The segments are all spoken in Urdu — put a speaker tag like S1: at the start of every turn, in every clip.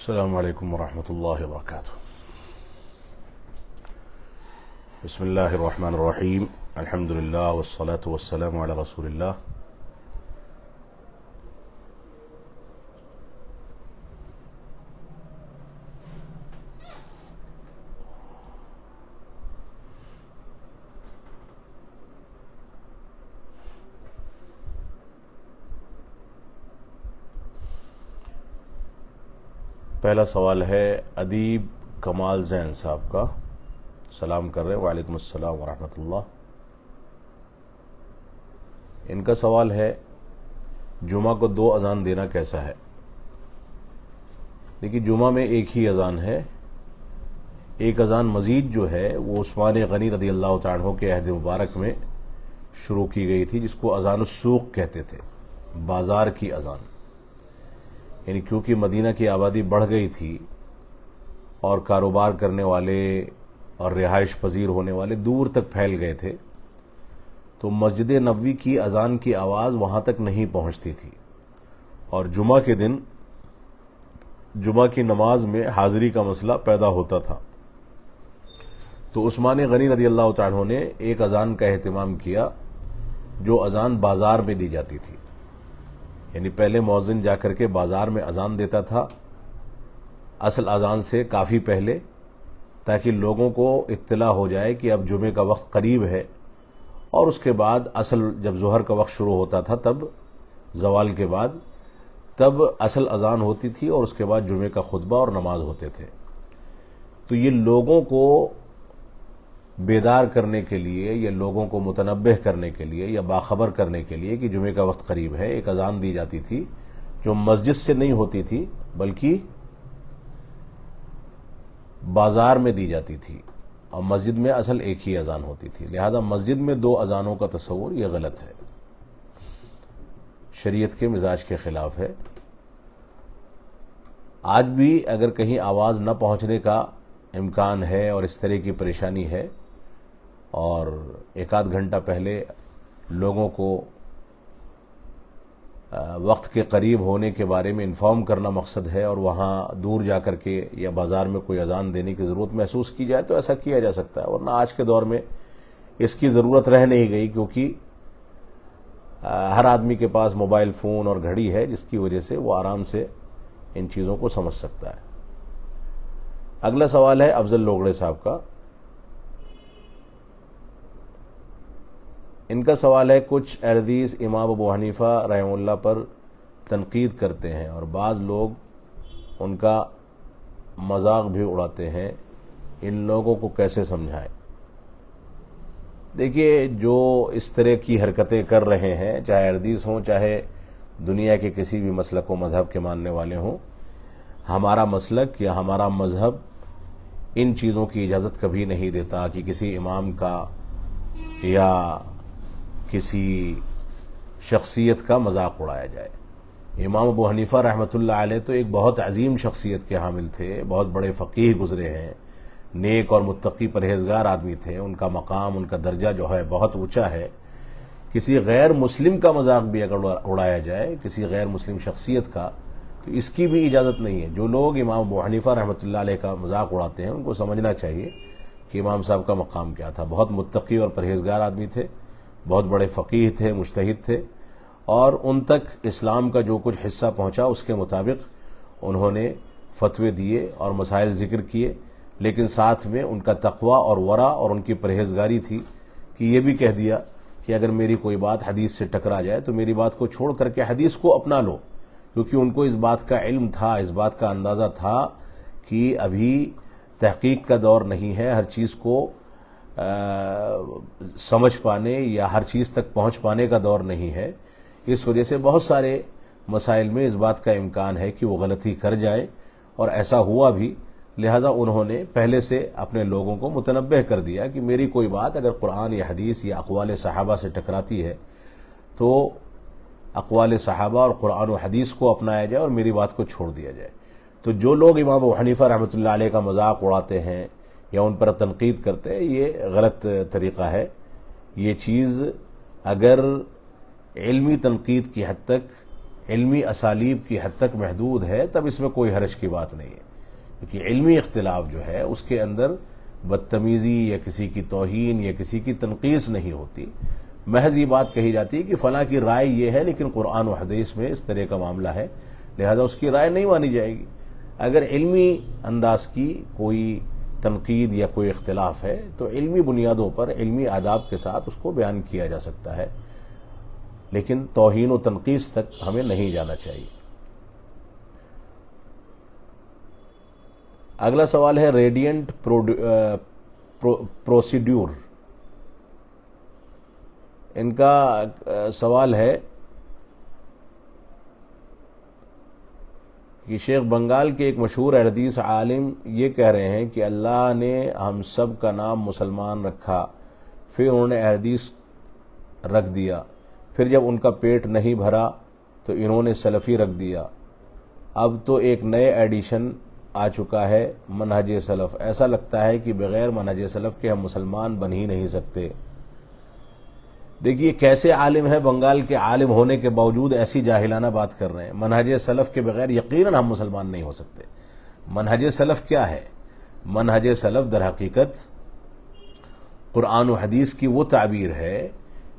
S1: السلام علیکم ورحمۃ اللہ وبرکاتہ۔ بسم اللہ الرحمن الرحیم، الحمد للہ والصلاة والسلام علی رسول اللہ۔ پہلا سوال ہے ادیب کمال زین صاحب کا، سلام کر رہے ہیں، وعلیکم السلام ورحمۃ اللہ۔ ان کا سوال ہے جمعہ کو 2 اذان دینا کیسا ہے؟ دیکھیے، جمعہ میں ایک ہی اذان ہے۔ ایک اذان مزید جو ہے وہ عثمان غنی رضی اللہ تعالیٰ عنہ کے عہد مبارک میں شروع کی گئی تھی، جس کو اذان السوق کہتے تھے، بازار کی اذان۔ یعنی کیونکہ مدینہ کی آبادی بڑھ گئی تھی اور کاروبار کرنے والے اور رہائش پذیر ہونے والے دور تک پھیل گئے تھے، تو مسجد نبوی کی اذان کی آواز وہاں تک نہیں پہنچتی تھی، اور جمعہ کے دن جمعہ کی نماز میں حاضری کا مسئلہ پیدا ہوتا تھا۔ تو عثمان غنی رضی اللہ تعالیٰ عنہ نے ایک اذان کا اہتمام کیا جو اذان بازار میں دی جاتی تھی۔ یعنی پہلے مؤذن جا کر کے بازار میں اذان دیتا تھا اصل اذان سے کافی پہلے، تاکہ لوگوں کو اطلاع ہو جائے کہ اب جمعے کا وقت قریب ہے، اور اس کے بعد اصل جب ظہر کا وقت شروع ہوتا تھا تب زوال کے بعد تب اصل اذان ہوتی تھی، اور اس کے بعد جمعے کا خطبہ اور نماز ہوتے تھے۔ تو یہ لوگوں کو بیدار کرنے کے لیے یا لوگوں کو متنبہ کرنے کے لیے یا باخبر کرنے کے لیے کہ جمعے کا وقت قریب ہے، ایک اذان دی جاتی تھی جو مسجد سے نہیں ہوتی تھی بلکہ بازار میں دی جاتی تھی، اور مسجد میں اصل ایک ہی اذان ہوتی تھی۔ لہذا مسجد میں 2 اذانوں کا تصور یہ غلط ہے، شریعت کے مزاج کے خلاف ہے۔ آج بھی اگر کہیں آواز نہ پہنچنے کا امکان ہے اور اس طرح کی پریشانی ہے، اور 1 آدھ گھنٹہ پہلے لوگوں کو وقت کے قریب ہونے کے بارے میں انفارم کرنا مقصد ہے، اور وہاں دور جا کر کے یا بازار میں کوئی اذان دینے کی ضرورت محسوس کی جائے تو ایسا کیا جا سکتا ہے، ورنہ آج کے دور میں اس کی ضرورت رہ نہیں گئی، کیونکہ ہر آدمی کے پاس موبائل فون اور گھڑی ہے، جس کی وجہ سے وہ آرام سے ان چیزوں کو سمجھ سکتا ہے۔ اگلا سوال ہے افضل لوگڑے صاحب کا۔ ان کا سوال ہے کچھ اہل حدیث امام ابو حنیفہ رحمہ اللہ پر تنقید کرتے ہیں اور بعض لوگ ان کا مذاق بھی اڑاتے ہیں، ان لوگوں کو کیسے سمجھائیں؟ دیکھیے، جو اس طرح کی حرکتیں کر رہے ہیں، چاہے اہل حدیث ہوں چاہے دنیا کے کسی بھی مسلک و مذہب کے ماننے والے ہوں، ہمارا مسلک یا ہمارا مذہب ان چیزوں کی اجازت کبھی نہیں دیتا کہ کسی امام کا یا کسی شخصیت کا مذاق اڑایا جائے۔ امام ابو حنیفہ رحمۃ اللہ علیہ تو ایک بہت عظیم شخصیت کے حامل تھے، بہت بڑے فقیہ گزرے ہیں، نیک اور متقی پرہیزگار آدمی تھے، ان کا مقام، ان کا درجہ جو ہے بہت اونچا ہے۔ کسی غیر مسلم کا مذاق بھی اگر اڑایا جائے، کسی غیر مسلم شخصیت کا، تو اس کی بھی اجازت نہیں ہے۔ جو لوگ امام ابو حنیفہ رحمۃ اللہ علیہ کا مذاق اڑاتے ہیں ان کو سمجھنا چاہیے کہ امام صاحب کا مقام کیا تھا۔ بہت متقی اور پرہیزگار آدمی تھے، بہت بڑے فقیہ تھے، مجتہد تھے، اور ان تک اسلام کا جو کچھ حصہ پہنچا اس کے مطابق انہوں نے فتوے دیے اور مسائل ذکر کیے، لیکن ساتھ میں ان کا تقوی اور ورع اور ان کی پرہیزگاری تھی کہ یہ بھی کہہ دیا کہ اگر میری کوئی بات حدیث سے ٹکرا جائے تو میری بات کو چھوڑ کر کے حدیث کو اپنا لو، کیونکہ ان کو اس بات کا علم تھا، اس بات کا اندازہ تھا کہ ابھی تحقیق کا دور نہیں ہے، ہر چیز کو سمجھ پانے یا ہر چیز تک پہنچ پانے کا دور نہیں ہے۔ اس وجہ سے بہت سارے مسائل میں اس بات کا امکان ہے کہ وہ غلطی کر جائیں، اور ایسا ہوا بھی۔ لہٰذا انہوں نے پہلے سے اپنے لوگوں کو متنبہ کر دیا کہ میری کوئی بات اگر قرآن یا حدیث یا اقوال صحابہ سے ٹکراتی ہے تو اقوال صحابہ اور قرآن و حدیث کو اپنایا جائے اور میری بات کو چھوڑ دیا جائے۔ تو جو لوگ امام ابو حنیفہ رحمۃ اللہ علیہ کا مذاق اڑاتے ہیں یا ان پر تنقید کرتے ہیں، یہ غلط طریقہ ہے۔ یہ چیز اگر علمی تنقید کی حد تک، علمی اسالیب کی حد تک محدود ہے تب اس میں کوئی حرج کی بات نہیں ہے، کیونکہ علمی اختلاف جو ہے اس کے اندر بدتمیزی یا کسی کی توہین یا کسی کی تنقیص نہیں ہوتی، محض یہ بات کہی جاتی ہے کہ فلاں کی رائے یہ ہے لیکن قرآن و حدیث میں اس طرح کا معاملہ ہے، لہذا اس کی رائے نہیں مانی جائے گی۔ اگر علمی انداز کی کوئی تنقید یا کوئی اختلاف ہے تو علمی بنیادوں پر علمی آداب کے ساتھ اس کو بیان کیا جا سکتا ہے، لیکن توہین و تنقیص تک ہمیں نہیں جانا چاہیے۔ اگلا سوال ہے ریڈینٹ پروسیڈیور۔ ان کا سوال ہے کہ شیخ بنگال کے ایک مشہور حدیث عالم یہ کہہ رہے ہیں کہ اللہ نے ہم سب کا نام مسلمان رکھا، پھر انہوں نے حدیث رکھ دیا، پھر جب ان کا پیٹ نہیں بھرا تو انہوں نے سلفی رکھ دیا، اب تو ایک نئے ایڈیشن آ چکا ہے منہج سلف، ایسا لگتا ہے کہ بغیر منہج سلف کے ہم مسلمان بن ہی نہیں سکتے۔ دیکھیے کیسے عالم ہے، بنگال کے عالم ہونے کے باوجود ایسی جاہلانہ بات کر رہے ہیں۔ منہج سلف کے بغیر یقیناً ہم مسلمان نہیں ہو سکتے۔ منہج سلف کیا ہے؟ منہج سلف در حقیقت قرآن و حدیث کی وہ تعبیر ہے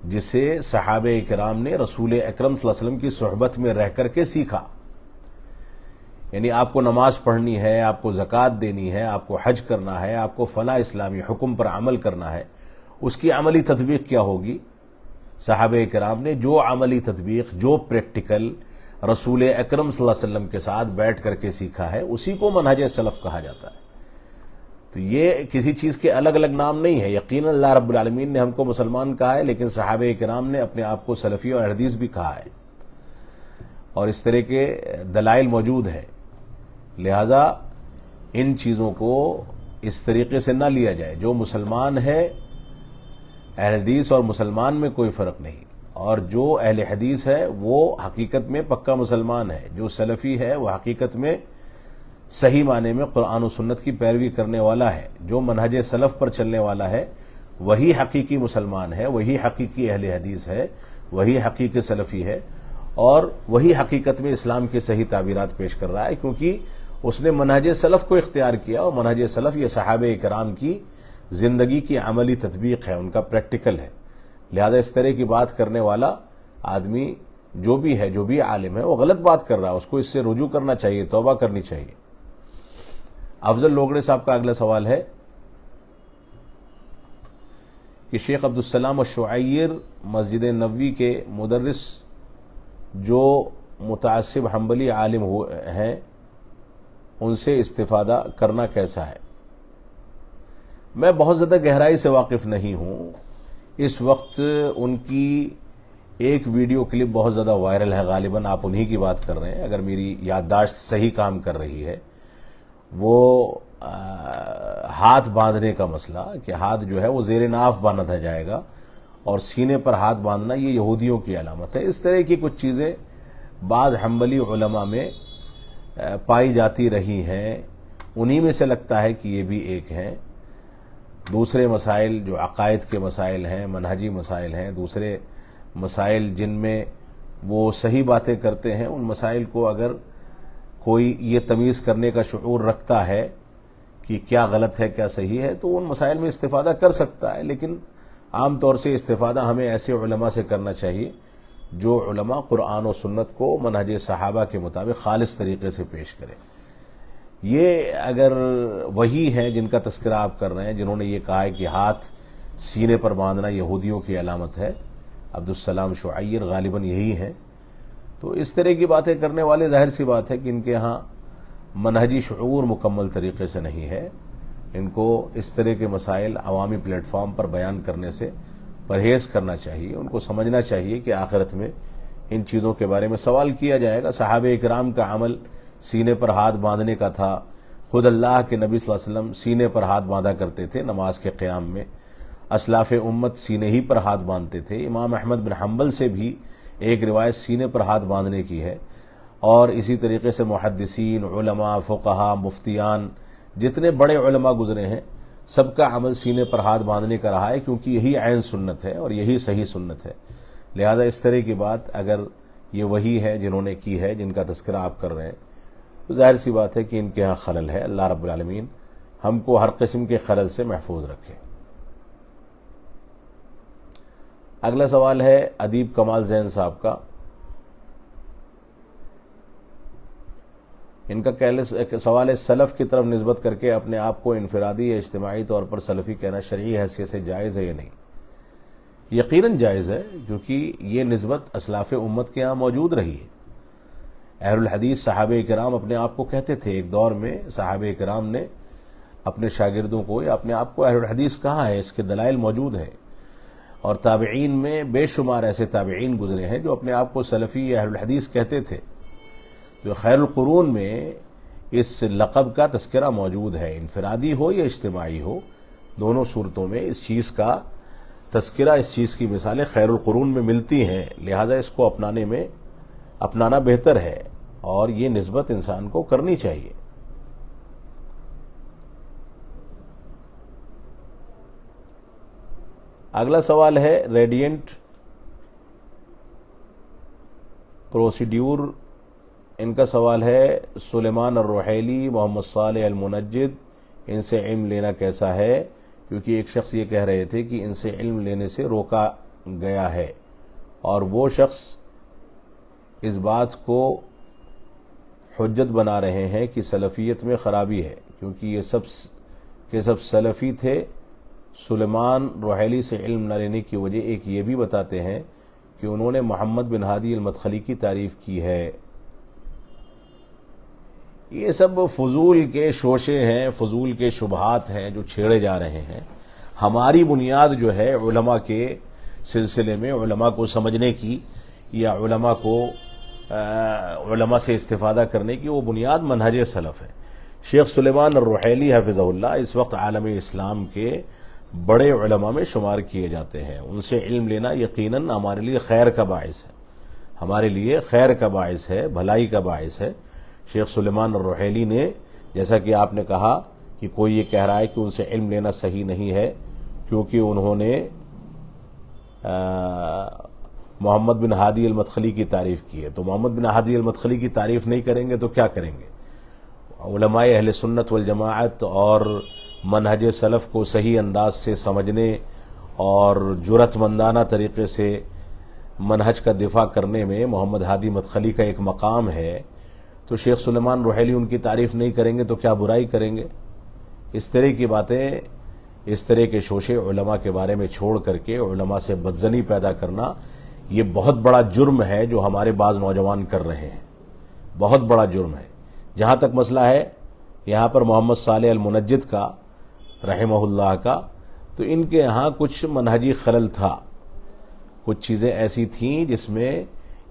S1: جسے صحابہ کرام نے رسول اکرم صلی اللہ علیہ وسلم کی صحبت میں رہ کر کے سیکھا۔ یعنی آپ کو نماز پڑھنی ہے، آپ کو زکوٰۃ دینی ہے، آپ کو حج کرنا ہے، آپ کو فلاں اسلامی حکم پر عمل کرنا ہے، اس کی عملی تطبیق کیا ہوگی؟ صحابہ کرام نے جو عملی تطبیق، جو پریکٹیکل رسول اکرم صلی اللہ علیہ وسلم کے ساتھ بیٹھ کر کے سیکھا ہے اسی کو منہج سلف کہا جاتا ہے۔ تو یہ کسی چیز کے الگ الگ نام نہیں ہے۔ یقیناً اللہ رب العالمین نے ہم کو مسلمان کہا ہے، لیکن صحابہ کرام نے اپنے آپ کو سلفی اور حدیث بھی کہا ہے، اور اس طرح کے دلائل موجود ہیں۔ لہذا ان چیزوں کو اس طریقے سے نہ لیا جائے۔ جو مسلمان ہے، اہل حدیث اور مسلمان میں کوئی فرق نہیں، اور جو اہل حدیث ہے وہ حقیقت میں پکا مسلمان ہے، جو سلفی ہے وہ حقیقت میں صحیح معنی میں قرآن و سنت کی پیروی کرنے والا ہے، جو منہج سلف پر چلنے والا ہے وہی حقیقی مسلمان ہے، وہی حقیقی اہل حدیث ہے، وہی حقیقی سلفی ہے، اور وہی حقیقت میں اسلام کے صحیح تعبیرات پیش کر رہا ہے، کیونکہ اس نے منہج سلف کو اختیار کیا، اور منہج سلف یہ صحابہ کرام کی زندگی کی عملی تطبیق ہے، ان کا پریکٹیکل ہے۔ لہذا اس طرح کی بات کرنے والا آدمی جو بھی ہے، جو بھی عالم ہے، وہ غلط بات کر رہا ہے، اس کو اس سے رجوع کرنا چاہیے، توبہ کرنی چاہیے۔ افضل لوگڑے صاحب کا اگلا سوال ہے کہ شیخ عبدالسلام الشعیر مسجد نبوی کے مدرس جو متعصب حنبلی عالم ہیں، ان سے استفادہ کرنا کیسا ہے؟ میں بہت زیادہ گہرائی سے واقف نہیں ہوں۔ اس وقت ان کی ایک ویڈیو کلپ بہت زیادہ وائرل ہے، غالباً آپ انہی کی بات کر رہے ہیں اگر میری یادداشت صحیح کام کر رہی ہے۔ وہ ہاتھ باندھنے کا مسئلہ کہ ہاتھ جو ہے وہ زیر ناف باندھا جائے گا، اور سینے پر ہاتھ باندھنا یہ یہودیوں کی علامت ہے۔ اس طرح کی کچھ چیزیں بعض حنبلی علماء میں پائی جاتی رہی ہیں، انہی میں سے لگتا ہے کہ یہ بھی ایک ہیں۔ دوسرے مسائل جو عقائد کے مسائل ہیں، منہجی مسائل ہیں، دوسرے مسائل جن میں وہ صحیح باتیں کرتے ہیں، ان مسائل کو اگر کوئی یہ تمیز کرنے کا شعور رکھتا ہے کہ کیا غلط ہے کیا صحیح ہے تو ان مسائل میں استفادہ کر سکتا ہے، لیکن عام طور سے استفادہ ہمیں ایسے علماء سے کرنا چاہیے جو علماء قرآن و سنت کو منہج صحابہ کے مطابق خالص طریقے سے پیش کریں۔ یہ اگر وہی ہیں جن کا تذکرہ آپ کر رہے ہیں، جنہوں نے یہ کہا ہے کہ ہاتھ سینے پر باندھنا یہودیوں کی علامت ہے، عبدالسلام شعیر غالباً یہی ہیں، تو اس طرح کی باتیں کرنے والے ظاہر سی بات ہے کہ ان کے ہاں منہجی شعور مکمل طریقے سے نہیں ہے۔ ان کو اس طرح کے مسائل عوامی پلیٹ فارم پر بیان کرنے سے پرہیز کرنا چاہیے۔ ان کو سمجھنا چاہیے کہ آخرت میں ان چیزوں کے بارے میں سوال کیا جائے گا۔ صحابہ کرام کا عمل سینے پر ہاتھ باندھنے کا تھا، خود اللہ کے نبی صلی اللہ علیہ وسلم سینے پر ہاتھ باندھا کرتے تھے نماز کے قیام میں، اسلاف امت سینے ہی پر ہاتھ باندھتے تھے۔ امام احمد بن حنبل سے بھی ایک روایت سینے پر ہاتھ باندھنے کی ہے، اور اسی طریقے سے محدثین، علماء، فقہا، مفتیان، جتنے بڑے علماء گزرے ہیں سب کا عمل سینے پر ہاتھ باندھنے کا رہا ہے، کیونکہ یہی عین سنت ہے اور یہی صحیح سنت ہے۔ لہذا اس طرح کی بات اگر یہ وہی ہے جنہوں نے کی ہے، جن کا تذکرہ آپ کر رہے ہیں، تو ظاہر سی بات ہے کہ ان کے ہاں خلل ہے۔ اللہ رب العالمین ہم کو ہر قسم کے خلل سے محفوظ رکھے۔ اگلا سوال ہے ادیب کمال زین صاحب کا۔ ان کا سوال ہے سلف کی طرف نسبت کر کے اپنے آپ کو انفرادی یا اجتماعی طور پر سلفی کہنا شرعی حیثیت سے جائز ہے یا نہیں؟ یقیناً جائز ہے، کیونکہ یہ نسبت اسلاف امت کے ہاں موجود رہی ہے۔ اہل الحدیث صحابہ کرام اپنے آپ کو کہتے تھے، ایک دور میں صحابہ کرام نے اپنے شاگردوں کو یا اپنے آپ کو اہل الحدیث کہا ہے، اس کے دلائل موجود ہیں، اور تابعین میں بے شمار ایسے تابعین گزرے ہیں جو اپنے آپ کو سلفی یا اہل الحدیث کہتے تھے۔ تو خیر القرون میں اس لقب کا تذکرہ موجود ہے، انفرادی ہو یا اجتماعی ہو، دونوں صورتوں میں اس چیز کا تذکرہ، اس چیز کی مثالیں خیر القرون میں ملتی ہیں، لہٰذا اس کو اپنانا بہتر ہے اور یہ نسبت انسان کو کرنی چاہیے۔ اگلا سوال ہے ریڈینٹ پروسیڈیور، ان کا سوال ہے سلیمان الرحیلی، محمد صالح المنجد، ان سے علم لینا کیسا ہے؟ کیونکہ ایک شخص یہ کہہ رہے تھے کہ ان سے علم لینے سے روکا گیا ہے، اور وہ شخص اس بات کو حجت بنا رہے ہیں کہ سلفیت میں خرابی ہے، کیونکہ یہ سب سلفی تھے۔ سلیمان رحیلی سے علم نہ لینے کی وجہ ایک یہ بھی بتاتے ہیں کہ انہوں نے محمد بن ہادی المدخلی کی تعریف کی ہے۔ یہ سب فضول کے شوشے ہیں، فضول کے شبہات ہیں جو چھیڑے جا رہے ہیں۔ ہماری بنیاد جو ہے علماء کے سلسلے میں، علماء کو سمجھنے کی یا علماء سے استفادہ کرنے کی، وہ بنیاد منہج سلف ہے۔ شیخ سلیمان الرحیلی حفظہ اللہ اس وقت عالم اسلام کے بڑے علماء میں شمار کیے جاتے ہیں، ان سے علم لینا یقیناً ہمارے لیے خیر کا باعث ہے، ہمارے لیے خیر کا باعث ہے، بھلائی کا باعث ہے۔ شیخ سلیمان الرحیلی نے، جیسا کہ آپ نے کہا کہ کوئی یہ کہہ رہا ہے کہ ان سے علم لینا صحیح نہیں ہے کیونکہ انہوں نے محمد بن ہادی المدخلی کی تعریف کی ہے، تو محمد بن ہادی المدخلی کی تعریف نہیں کریں گے تو کیا کریں گے؟ علماء اہل سنت والجماعت اور منہج سلف کو صحیح انداز سے سمجھنے اور جرأت مندانہ طریقے سے منہج کا دفاع کرنے میں محمد ہادی مدخلی کا ایک مقام ہے، تو شیخ سلیمان رحیلی ان کی تعریف نہیں کریں گے تو کیا برائی کریں گے؟ اس طرح کی باتیں، اس طرح کے شوشے علماء کے بارے میں چھوڑ کر کے علماء سے بدظنی پیدا کرنا، یہ بہت بڑا جرم ہے جو ہمارے بعض نوجوان کر رہے ہیں، بہت بڑا جرم ہے۔ جہاں تک مسئلہ ہے یہاں پر محمد صالح المنجد کا رحمہ اللہ کا، تو ان کے یہاں کچھ منہجی خلل تھا، کچھ چیزیں ایسی تھیں جس میں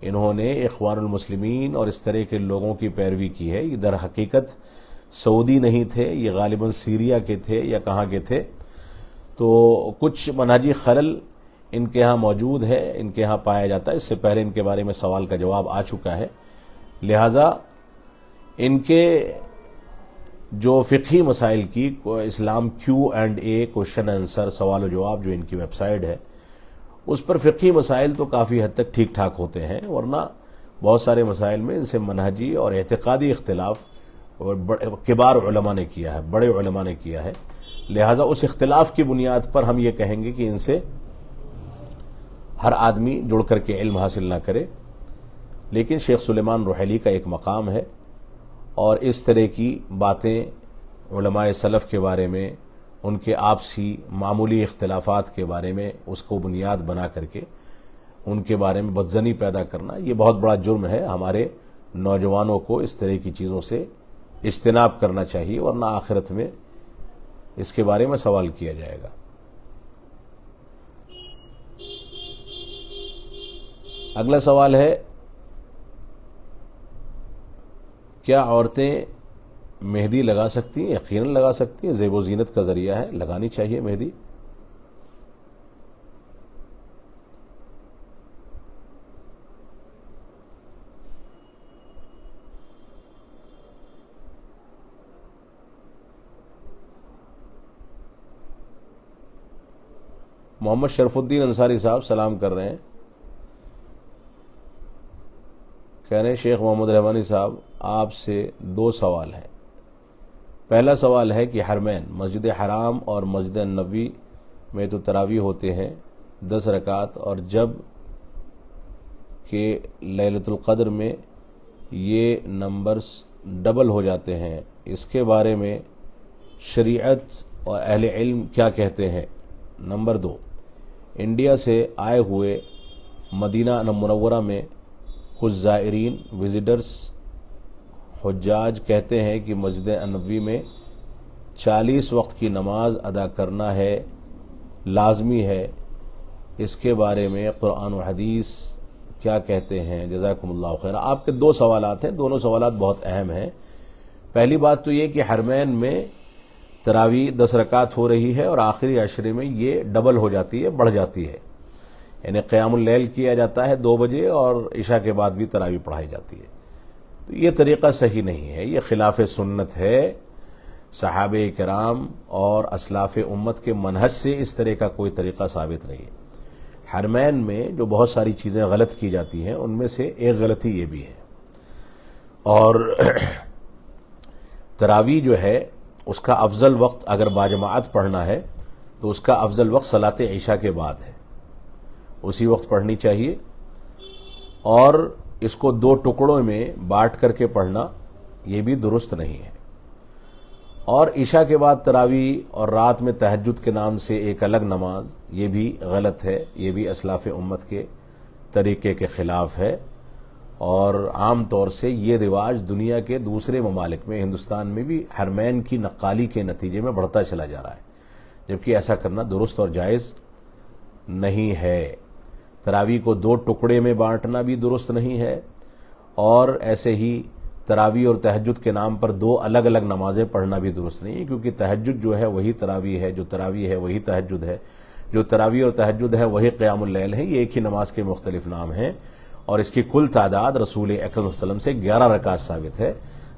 S1: انہوں نے اخوان المسلمین اور اس طرح کے لوگوں کی پیروی کی ہے۔ یہ در حقیقت سعودی نہیں تھے، یہ غالباً سیریا کے تھے یا کہاں کے تھے، تو کچھ منہجی خلل ان کے ہاں موجود ہے، ان کے ہاں پایا جاتا ہے۔ اس سے پہلے ان کے بارے میں سوال کا جواب آ چکا ہے، لہٰذا ان کے جو فقہی مسائل کی اسلام Q&A کوشچن آنسر سوال و جواب جو ان کی ویب سائٹ ہے، اس پر فقہی مسائل تو کافی حد تک ٹھیک ٹھاک ہوتے ہیں، ورنہ بہت سارے مسائل میں ان سے منہجی اور اعتقادی اختلاف کبار علماء نے کیا ہے، بڑے علماء نے کیا ہے، لہٰذا اس اختلاف کی بنیاد پر ہم یہ کہیں گے کہ ان سے ہر آدمی جڑ کر کے علم حاصل نہ کرے، لیکن شیخ سلیمان رحیلی کا ایک مقام ہے، اور اس طرح کی باتیں علماء سلف کے بارے میں، ان کے آپسی معمولی اختلافات کے بارے میں اس کو بنیاد بنا کر کے ان کے بارے میں بدظنی پیدا کرنا، یہ بہت بڑا جرم ہے۔ ہمارے نوجوانوں کو اس طرح کی چیزوں سے اجتناب کرنا چاہیے، ورنہ آخرت میں اس کے بارے میں سوال کیا جائے گا۔ اگلا سوال ہے کیا عورتیں مہندی لگا سکتی ہیں؟ یقیناً لگا سکتی ہیں، زیب و زینت کا ذریعہ ہے، لگانی چاہیے مہندی۔ محمد شرف الدین انصاری صاحب سلام کر رہے ہیں۔ کہہ رہے ہیں شیخ محمد رحمانی صاحب آپ سے 2 سوال ہیں۔ پہلا سوال ہے کہ حرمین مسجد حرام اور مسجد نبوی میں تو تراویح ہوتے ہیں 10 رکعت، اور جب کہ لیلۃ القدر میں یہ نمبرز ڈبل ہو جاتے ہیں، اس کے بارے میں شریعت اور اہل علم کیا کہتے ہیں؟ نمبر 2، انڈیا سے آئے ہوئے مدینہ منورہ میں کچھ زائرین وزٹرز حجاج کہتے ہیں کہ مسجد نبوی میں 40 وقت کی نماز ادا کرنا ہے، لازمی ہے، اس کے بارے میں قرآن و حدیث کیا کہتے ہیں؟ جزاکم اللہ خیر۔ آپ کے 2 سوالات ہیں، دونوں سوالات بہت اہم ہیں۔ پہلی بات تو یہ کہ حرمین میں تراویح 10 رکعت ہو رہی ہے اور آخری عشرے میں یہ ڈبل ہو جاتی ہے، بڑھ جاتی ہے، یعنی قیام اللیل کیا جاتا ہے 2 بجے اور عشاء کے بعد بھی تراویح پڑھائی جاتی ہے۔ تو یہ طریقہ صحیح نہیں ہے، یہ خلاف سنت ہے۔ صحابہ کرام اور اسلاف امت کے منہج سے اس طرح کا کوئی طریقہ ثابت نہیں ہے۔ حرمین میں جو بہت ساری چیزیں غلط کی جاتی ہیں ان میں سے ایک غلطی یہ بھی ہے۔ اور تراویح جو ہے اس کا افضل وقت اگر باجماعت پڑھنا ہے تو اس کا افضل وقت صلاۃ عشاء کے بعد ہے، اسی وقت پڑھنی چاہیے، اور اس کو 2 ٹکڑوں میں بانٹ کر کے پڑھنا یہ بھی درست نہیں ہے۔ اور عشاء کے بعد تراویح اور رات میں تہجد کے نام سے ایک الگ نماز، یہ بھی غلط ہے، یہ بھی اسلاف امت کے طریقے کے خلاف ہے، اور عام طور سے یہ رواج دنیا کے دوسرے ممالک میں، ہندوستان میں بھی حرمین کی نقالی کے نتیجے میں بڑھتا چلا جا رہا ہے، جبکہ ایسا کرنا درست اور جائز نہیں ہے۔ تراویح کو 2 ٹکڑے میں بانٹنا بھی درست نہیں ہے، اور ایسے ہی تراویح اور تہجد کے نام پر 2 الگ الگ نمازیں پڑھنا بھی درست نہیں ہے، کیونکہ تہجد جو ہے وہی تراویح ہے، جو تراویح ہے وہی تہجد ہے، جو تراویح اور تہجد ہے وہی قیام اللیل ہے، یہ ایک ہی نماز کے مختلف نام ہیں، اور اس کی کل تعداد رسول اکرم صلی اللہ علیہ وسلم سے 11 رکعت ثابت ہے،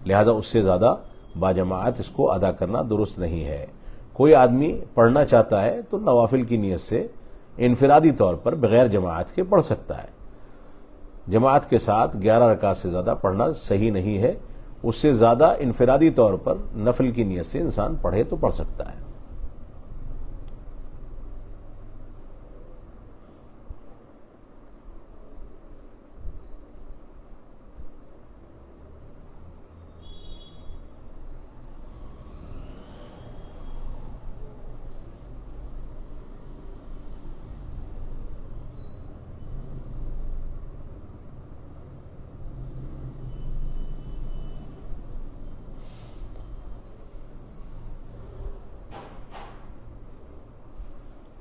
S1: لہذا اس سے زیادہ باجماعت اس کو ادا کرنا درست نہیں ہے۔ کوئی آدمی پڑھنا چاہتا ہے تو نوافل کی نیت سے انفرادی طور پر بغیر جماعت کے پڑھ سکتا ہے، جماعت کے ساتھ 11 رکعت سے زیادہ پڑھنا صحیح نہیں ہے، اس سے زیادہ انفرادی طور پر نفل کی نیت سے انسان پڑھے تو پڑھ سکتا ہے۔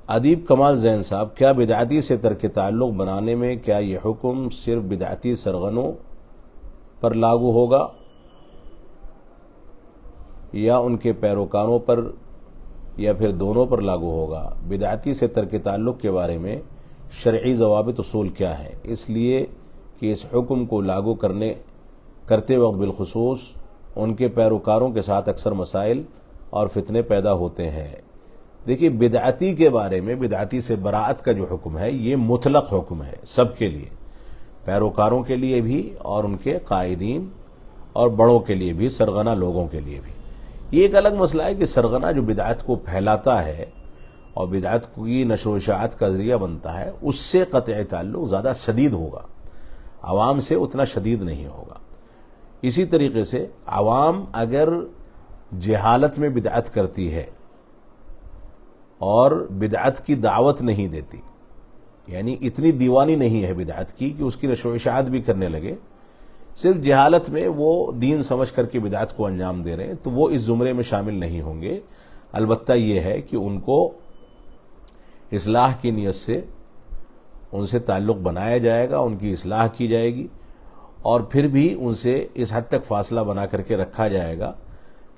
S1: ادیب کمال زین صاحب، کیا بدعتی سے ترک تعلق بنانے میں کیا یہ حکم صرف بدعتی سرغنوں پر لاگو ہوگا یا ان کے پیروکاروں پر یا پھر دونوں پر لاگو ہوگا؟ بدعتی سے ترک تعلق کے بارے میں شرعی ضوابط اصول کیا ہے، اس لیے کہ اس حکم کو لاگو کرتے وقت بالخصوص ان کے پیروکاروں کے ساتھ اکثر مسائل اور فتنے پیدا ہوتے ہیں۔ دیکھیے، بدعتی کے بارے میں بدعتی سے براءت کا جو حکم ہے یہ مطلق حکم ہے، سب کے لیے، پیروکاروں کے لیے بھی اور ان کے قائدین اور بڑوں کے لیے بھی، سرغنہ لوگوں کے لیے بھی۔ یہ ایک الگ مسئلہ ہے کہ سرغنہ جو بدعت کو پھیلاتا ہے اور بدعت کی نشر و اشاعت کا ذریعہ بنتا ہے، اس سے قطع تعلق زیادہ شدید ہوگا، عوام سے اتنا شدید نہیں ہوگا۔ اسی طریقے سے عوام اگر جہالت میں بدعت کرتی ہے اور بدعت کی دعوت نہیں دیتی، یعنی اتنی دیوانی نہیں ہے بدعت کی کہ اس کی نشر و اشاعت بھی کرنے لگے، صرف جہالت میں وہ دین سمجھ کر کے بدعت کو انجام دے رہے ہیں، تو وہ اس زمرے میں شامل نہیں ہوں گے۔ البتہ یہ ہے کہ ان کو اصلاح کی نیت سے ان سے تعلق بنایا جائے گا، ان کی اصلاح کی جائے گی، اور پھر بھی ان سے اس حد تک فاصلہ بنا کر کے رکھا جائے گا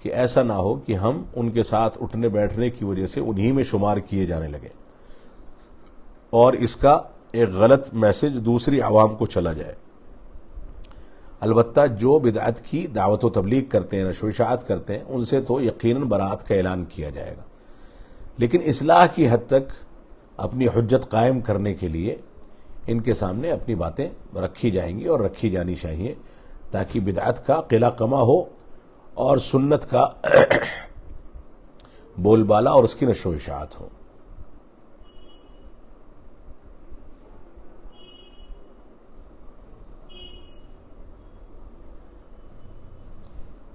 S1: کہ ایسا نہ ہو کہ ہم ان کے ساتھ اٹھنے بیٹھنے کی وجہ سے انہی میں شمار کیے جانے لگے اور اس کا ایک غلط میسج دوسری عوام کو چلا جائے۔ البتہ جو بدعت کی دعوت و تبلیغ کرتے ہیں، نشر و اشاعت کرتے ہیں، ان سے تو یقیناً براءت کا اعلان کیا جائے گا، لیکن اصلاح کی حد تک اپنی حجت قائم کرنے کے لیے ان کے سامنے اپنی باتیں رکھی جائیں گی اور رکھی جانی چاہیے، تاکہ بدعت کا قلع کما ہو اور سنت کا بول بالا اور اس کی نشر و اشاعت ہو۔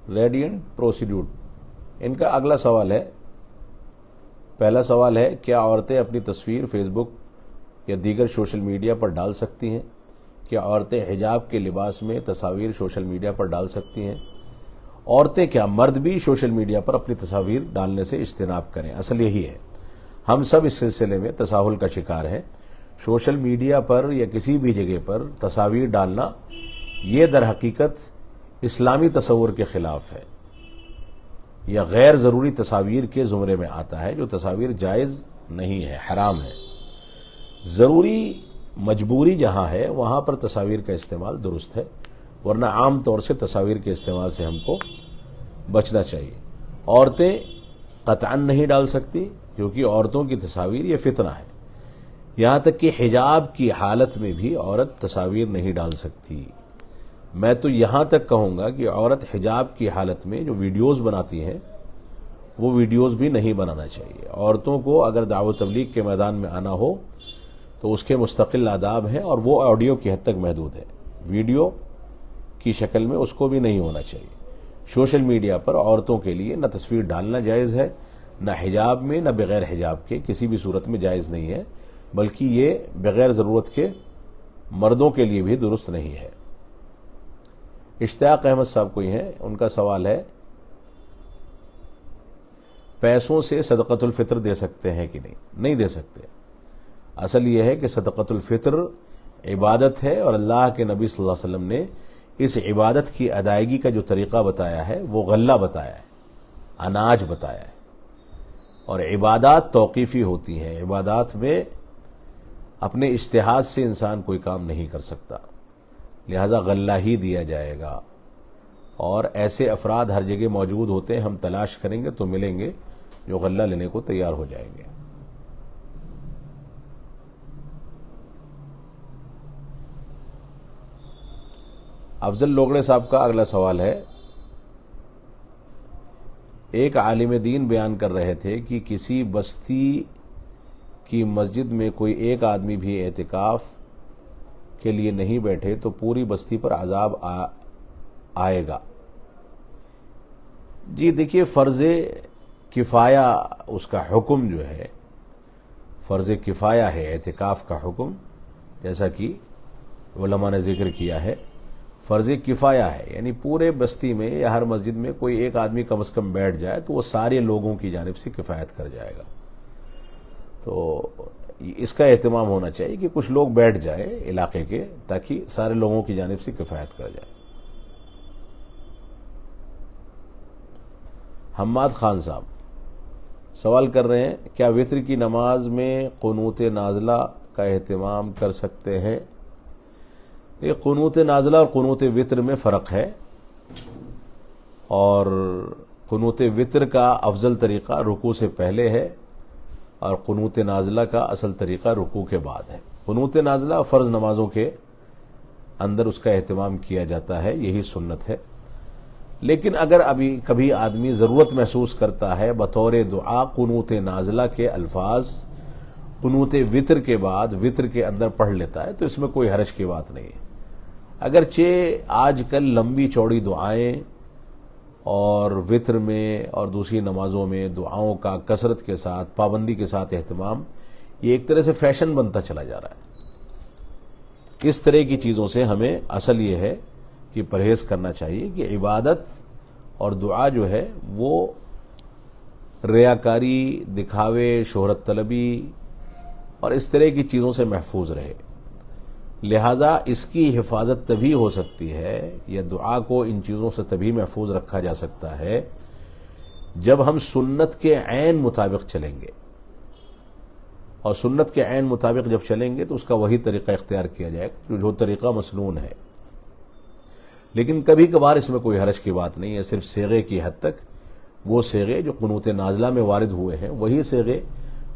S1: ریڈینٹ پروسیڈیوٹ، ان کا اگلا سوال ہے۔ پہلا سوال ہے، کیا عورتیں اپنی تصویر فیس بک یا دیگر سوشل میڈیا پر ڈال سکتی ہیں؟ کیا عورتیں حجاب کے لباس میں تصاویر سوشل میڈیا پر ڈال سکتی ہیں؟ عورتیں کیا مرد بھی سوشل میڈیا پر اپنی تصاویر ڈالنے سے اجتناب کریں؟ اصل یہی ہے، ہم سب اس سلسلے میں تساہل کا شکار ہیں۔ سوشل میڈیا پر یا کسی بھی جگہ پر تصاویر ڈالنا یہ در حقیقت اسلامی تصور کے خلاف ہے، یا غیر ضروری تصاویر کے زمرے میں آتا ہے، جو تصاویر جائز نہیں ہے، حرام ہے۔ ضروری مجبوری جہاں ہے وہاں پر تصاویر کا استعمال درست ہے، ورنہ عام طور سے تصاویر کے استعمال سے ہم کو بچنا چاہیے۔ عورتیں قطعاً نہیں ڈال سکتی، کیونکہ عورتوں کی تصاویر یہ فتنہ ہے۔ یہاں تک کہ حجاب کی حالت میں بھی عورت تصاویر نہیں ڈال سکتی۔ میں تو یہاں تک کہوں گا کہ عورت حجاب کی حالت میں جو ویڈیوز بناتی ہیں وہ ویڈیوز بھی نہیں بنانا چاہیے۔ عورتوں کو اگر دعوت تبلیغ کے میدان میں آنا ہو تو اس کے مستقل آداب ہیں، اور وہ آڈیو کی حد تک محدود ہے، ویڈیو کی شکل میں اس کو بھی نہیں ہونا چاہیے۔ سوشل میڈیا پر عورتوں کے لیے نہ تصویر ڈالنا جائز ہے، نہ حجاب میں نہ بغیر حجاب کے، کسی بھی صورت میں جائز نہیں ہے، بلکہ یہ بغیر ضرورت کے مردوں کے لیے بھی درست نہیں ہے۔ اشتیاق احمد صاحب کوئی ہیں، ان کا سوال ہے، پیسوں سے صدقۃ الفطر دے سکتے ہیں کہ نہیں؟ نہیں دے سکتے۔ اصل یہ ہے کہ صدقۃ الفطر عبادت ہے، اور اللہ کے نبی صلی اللہ علیہ وسلم نے اس عبادت کی ادائیگی کا جو طریقہ بتایا ہے وہ غلہ بتایا ہے، اناج بتایا ہے۔ اور عبادات توقیفی ہوتی ہیں، عبادات میں اپنے اجتہاد سے انسان کوئی کام نہیں کر سکتا، لہذا غلہ ہی دیا جائے گا۔ اور ایسے افراد ہر جگہ موجود ہوتے ہیں، ہم تلاش کریں گے تو ملیں گے جو غلہ لینے کو تیار ہو جائیں گے۔ افضل لوگڑے صاحب کا اگلا سوال ہے، ایک عالم دین بیان کر رہے تھے کہ کسی بستی کی مسجد میں کوئی ایک آدمی بھی اعتکاف کے لیے نہیں بیٹھے تو پوری بستی پر عذاب آئے گا۔ جی دیکھیے، فرض کفایہ اس کا حکم جو ہے، فرض کفایہ ہے اعتکاف کا حکم، جیسا کہ علماء نے ذکر کیا ہے، فرض کفایہ ہے، یعنی پورے بستی میں یا ہر مسجد میں کوئی ایک آدمی کم از کم بیٹھ جائے تو وہ سارے لوگوں کی جانب سے کفایت کر جائے گا۔ تو اس کا اہتمام ہونا چاہیے کہ کچھ لوگ بیٹھ جائے علاقے کے، تاکہ سارے لوگوں کی جانب سے کفایت کر جائے۔ حماد خان صاحب سوال کر رہے ہیں، کیا وتر کی نماز میں قنوت نازلہ کا اہتمام کر سکتے ہیں؟ یہ قنوت نازلہ اور قنوت وتر میں فرق ہے، اور قنوت وتر کا افضل طریقہ رکوع سے پہلے ہے، اور قنوت نازلہ کا اصل طریقہ رکوع کے بعد ہے۔ قنوت نازلہ فرض نمازوں کے اندر اس کا اہتمام کیا جاتا ہے، یہی سنت ہے۔ لیکن اگر ابھی کبھی آدمی ضرورت محسوس کرتا ہے بطور دعا قنوت نازلہ کے الفاظ قنوت وتر کے بعد وتر کے اندر پڑھ لیتا ہے تو اس میں کوئی حرج کی بات نہیں ہے۔ اگرچہ آج کل لمبی چوڑی دعائیں اور وتر میں اور دوسری نمازوں میں دعاؤں کا کثرت کے ساتھ پابندی کے ساتھ اہتمام، یہ ایک طرح سے فیشن بنتا چلا جا رہا ہے۔ اس طرح کی چیزوں سے ہمیں اصل یہ ہے کہ پرہیز کرنا چاہیے کہ عبادت اور دعا جو ہے وہ ریاکاری، دکھاوے، شہرت طلبی اور اس طرح کی چیزوں سے محفوظ رہے۔ لہذا اس کی حفاظت تبھی ہو سکتی ہے، یا دعا کو ان چیزوں سے تبھی محفوظ رکھا جا سکتا ہے جب ہم سنت کے عین مطابق چلیں گے، اور سنت کے عین مطابق جب چلیں گے تو اس کا وہی طریقہ اختیار کیا جائے گا جو طریقہ مسنون ہے۔ لیکن کبھی کبھار اس میں کوئی حرج کی بات نہیں ہے، صرف صیغے کی حد تک وہ صیغے جو قنوت نازلہ میں وارد ہوئے ہیں وہی صیغے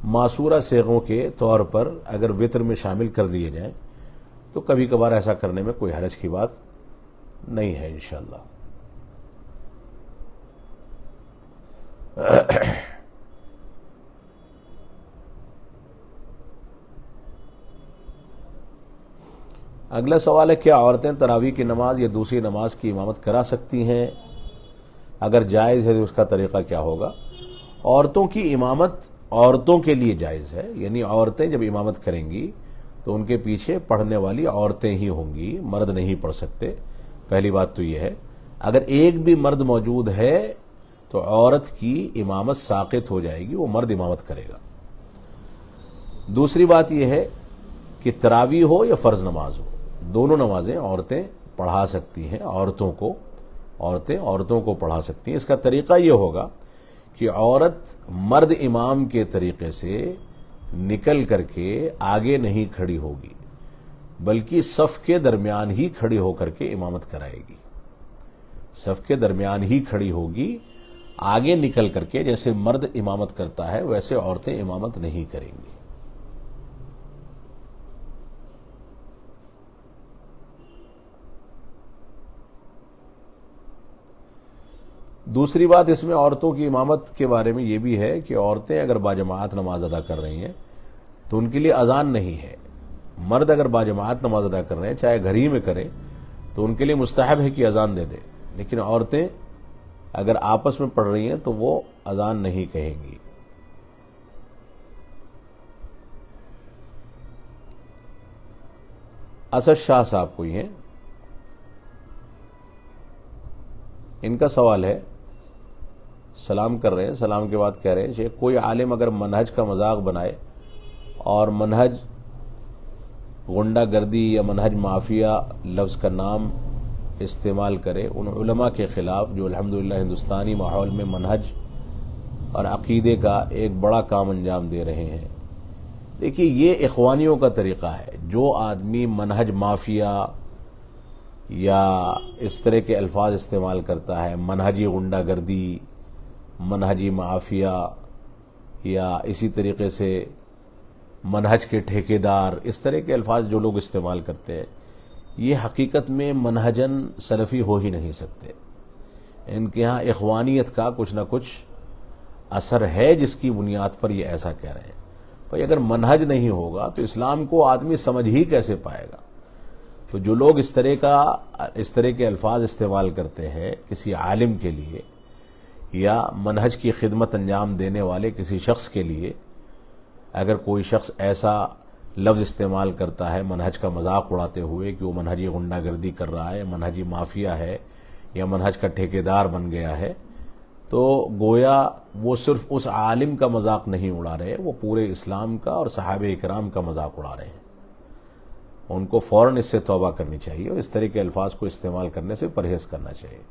S1: معصورہ صیغوں کے طور پر اگر وتر میں شامل کر دیے جائیں تو کبھی کبھار ایسا کرنے میں کوئی حرج کی بات نہیں ہے انشاءاللہ۔ اگلا سوال ہے، کیا عورتیں تراویح کی نماز یا دوسری نماز کی امامت کرا سکتی ہیں؟ اگر جائز ہے تو اس کا طریقہ کیا ہوگا؟ عورتوں کی امامت عورتوں کے لیے جائز ہے، یعنی عورتیں جب امامت کریں گی تو ان کے پیچھے پڑھنے والی عورتیں ہی ہوں گی، مرد نہیں پڑھ سکتے۔ پہلی بات تو یہ ہے، اگر ایک بھی مرد موجود ہے تو عورت کی امامت ساقط ہو جائے گی، وہ مرد امامت کرے گا۔ دوسری بات یہ ہے کہ تراویح ہو یا فرض نماز ہو، دونوں نمازیں عورتیں پڑھا سکتی ہیں، عورتیں عورتوں کو پڑھا سکتی ہیں۔ اس کا طریقہ یہ ہوگا کہ عورت مرد امام کے طریقے سے نکل کر کے آگے نہیں کھڑی ہوگی، بلکہ صف کے درمیان ہی کھڑی ہو کر کے امامت کرائے گی، صف کے درمیان ہی کھڑی ہوگی، آگے نکل کر کے جیسے مرد امامت کرتا ہے ویسے عورتیں امامت نہیں کریں گی۔ دوسری بات اس میں عورتوں کی امامت کے بارے میں یہ بھی ہے کہ عورتیں اگر باجماعت نماز ادا کر رہی ہیں تو ان کے لیے اذان نہیں ہے۔ مرد اگر باجماعت نماز ادا کر رہے ہیں، چاہے گھر ہی میں کریں، تو ان کے لیے مستحب ہے کہ اذان دے دیں، لیکن عورتیں اگر آپس میں پڑھ رہی ہیں تو وہ اذان نہیں کہیں گی۔ اسد شاہ صاحب کوئی ہیں، ان کا سوال ہے، سلام کر رہے ہیں، سلام کے بعد کہہ رہے ہیں، شیخ کوئی عالم اگر منہج کا مذاق بنائے اور منہج غنڈہ گردی یا منہج مافیا لفظ کا نام استعمال کرے ان علماء کے خلاف جو الحمدللہ ہندوستانی ماحول میں منہج اور عقیدے کا ایک بڑا کام انجام دے رہے ہیں۔ دیکھیے، یہ اخوانیوں کا طریقہ ہے۔ جو آدمی منہج مافیا یا اس طرح کے الفاظ استعمال کرتا ہے، منہجی غنڈہ گردی، منہجی مافیا، یا اسی طریقے سے منہج کے ٹھیکیدار، اس طرح کے الفاظ جو لوگ استعمال کرتے ہیں، یہ حقیقت میں منہجن سلفی ہو ہی نہیں سکتے۔ ان کے ہاں اخوانیت کا کچھ نہ کچھ اثر ہے جس کی بنیاد پر یہ ایسا کہہ رہے ہیں۔ بھائی اگر منہج نہیں ہوگا تو اسلام کو آدمی سمجھ ہی کیسے پائے گا؟ تو جو لوگ اس طرح کے الفاظ استعمال کرتے ہیں کسی عالم کے لیے یا منہج کی خدمت انجام دینے والے کسی شخص کے لیے، اگر کوئی شخص ایسا لفظ استعمال کرتا ہے منہج کا مذاق اڑاتے ہوئے کہ وہ منہجی غنڈہ گردی کر رہا ہے، منہجی مافیا ہے یا منہج کا ٹھیکیدار بن گیا ہے، تو گویا وہ صرف اس عالم کا مذاق نہیں اڑا رہے، وہ پورے اسلام کا اور صحابہ اکرام کا مذاق اڑا رہے ہیں۔ ان کو فوراً اس سے توبہ کرنی چاہیے اور اس طرح کے الفاظ کو استعمال کرنے سے پرہیز کرنا چاہیے۔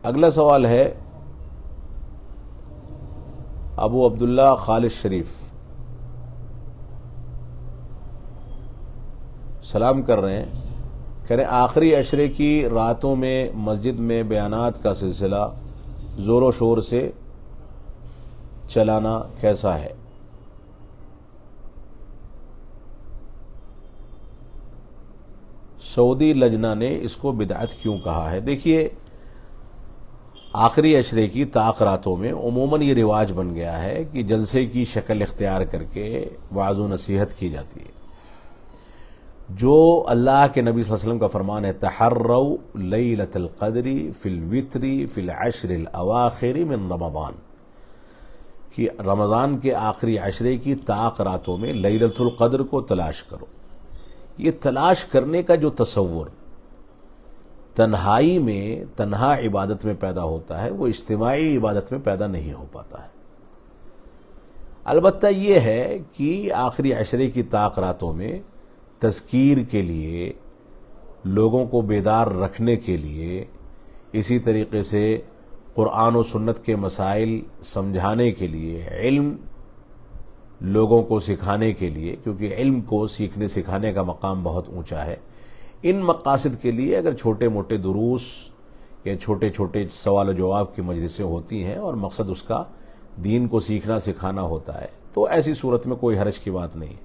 S1: اگلا سوال ہے ابو عبداللہ خالد شریف، سلام کر رہے ہیں، کہہ رہے ہیں آخری عشرے کی راتوں میں مسجد میں بیانات کا سلسلہ زور و شور سے چلانا کیسا ہے؟ سعودی لجنہ نے اس کو بدعت کیوں کہا ہے؟ دیکھیے، آخری عشرے کی طاق راتوں میں عموماً یہ رواج بن گیا ہے کہ جلسے کی شکل اختیار کر کے وعظ و نصیحت کی جاتی ہے۔ جو اللہ کے نبی صلی اللہ علیہ وسلم کا فرمان ہے تحروا لیلۃ القدر فی الوتر فی العشر الاواخر من رمضان، کہ رمضان کے آخری عشرے کی طاق راتوں میں لیلۃ القدر کو تلاش کرو۔ یہ تلاش کرنے کا جو تصور تنہائی میں تنہا عبادت میں پیدا ہوتا ہے وہ اجتماعی عبادت میں پیدا نہیں ہو پاتا ہے۔ البتہ یہ ہے کہ آخری عشرے کی طاق راتوں میں تذکیر کے لیے، لوگوں کو بیدار رکھنے کے لیے، اسی طریقے سے قرآن و سنت کے مسائل سمجھانے کے لیے، علم لوگوں کو سکھانے کے لیے، کیونکہ علم کو سیکھنے سکھانے کا مقام بہت اونچا ہے، ان مقاصد کے لیے اگر چھوٹے موٹے دروس یا چھوٹے چھوٹے سوال و جواب کی مجلسیں ہوتی ہیں اور مقصد اس کا دین کو سیکھنا سکھانا ہوتا ہے، تو ایسی صورت میں کوئی حرج کی بات نہیں ہے۔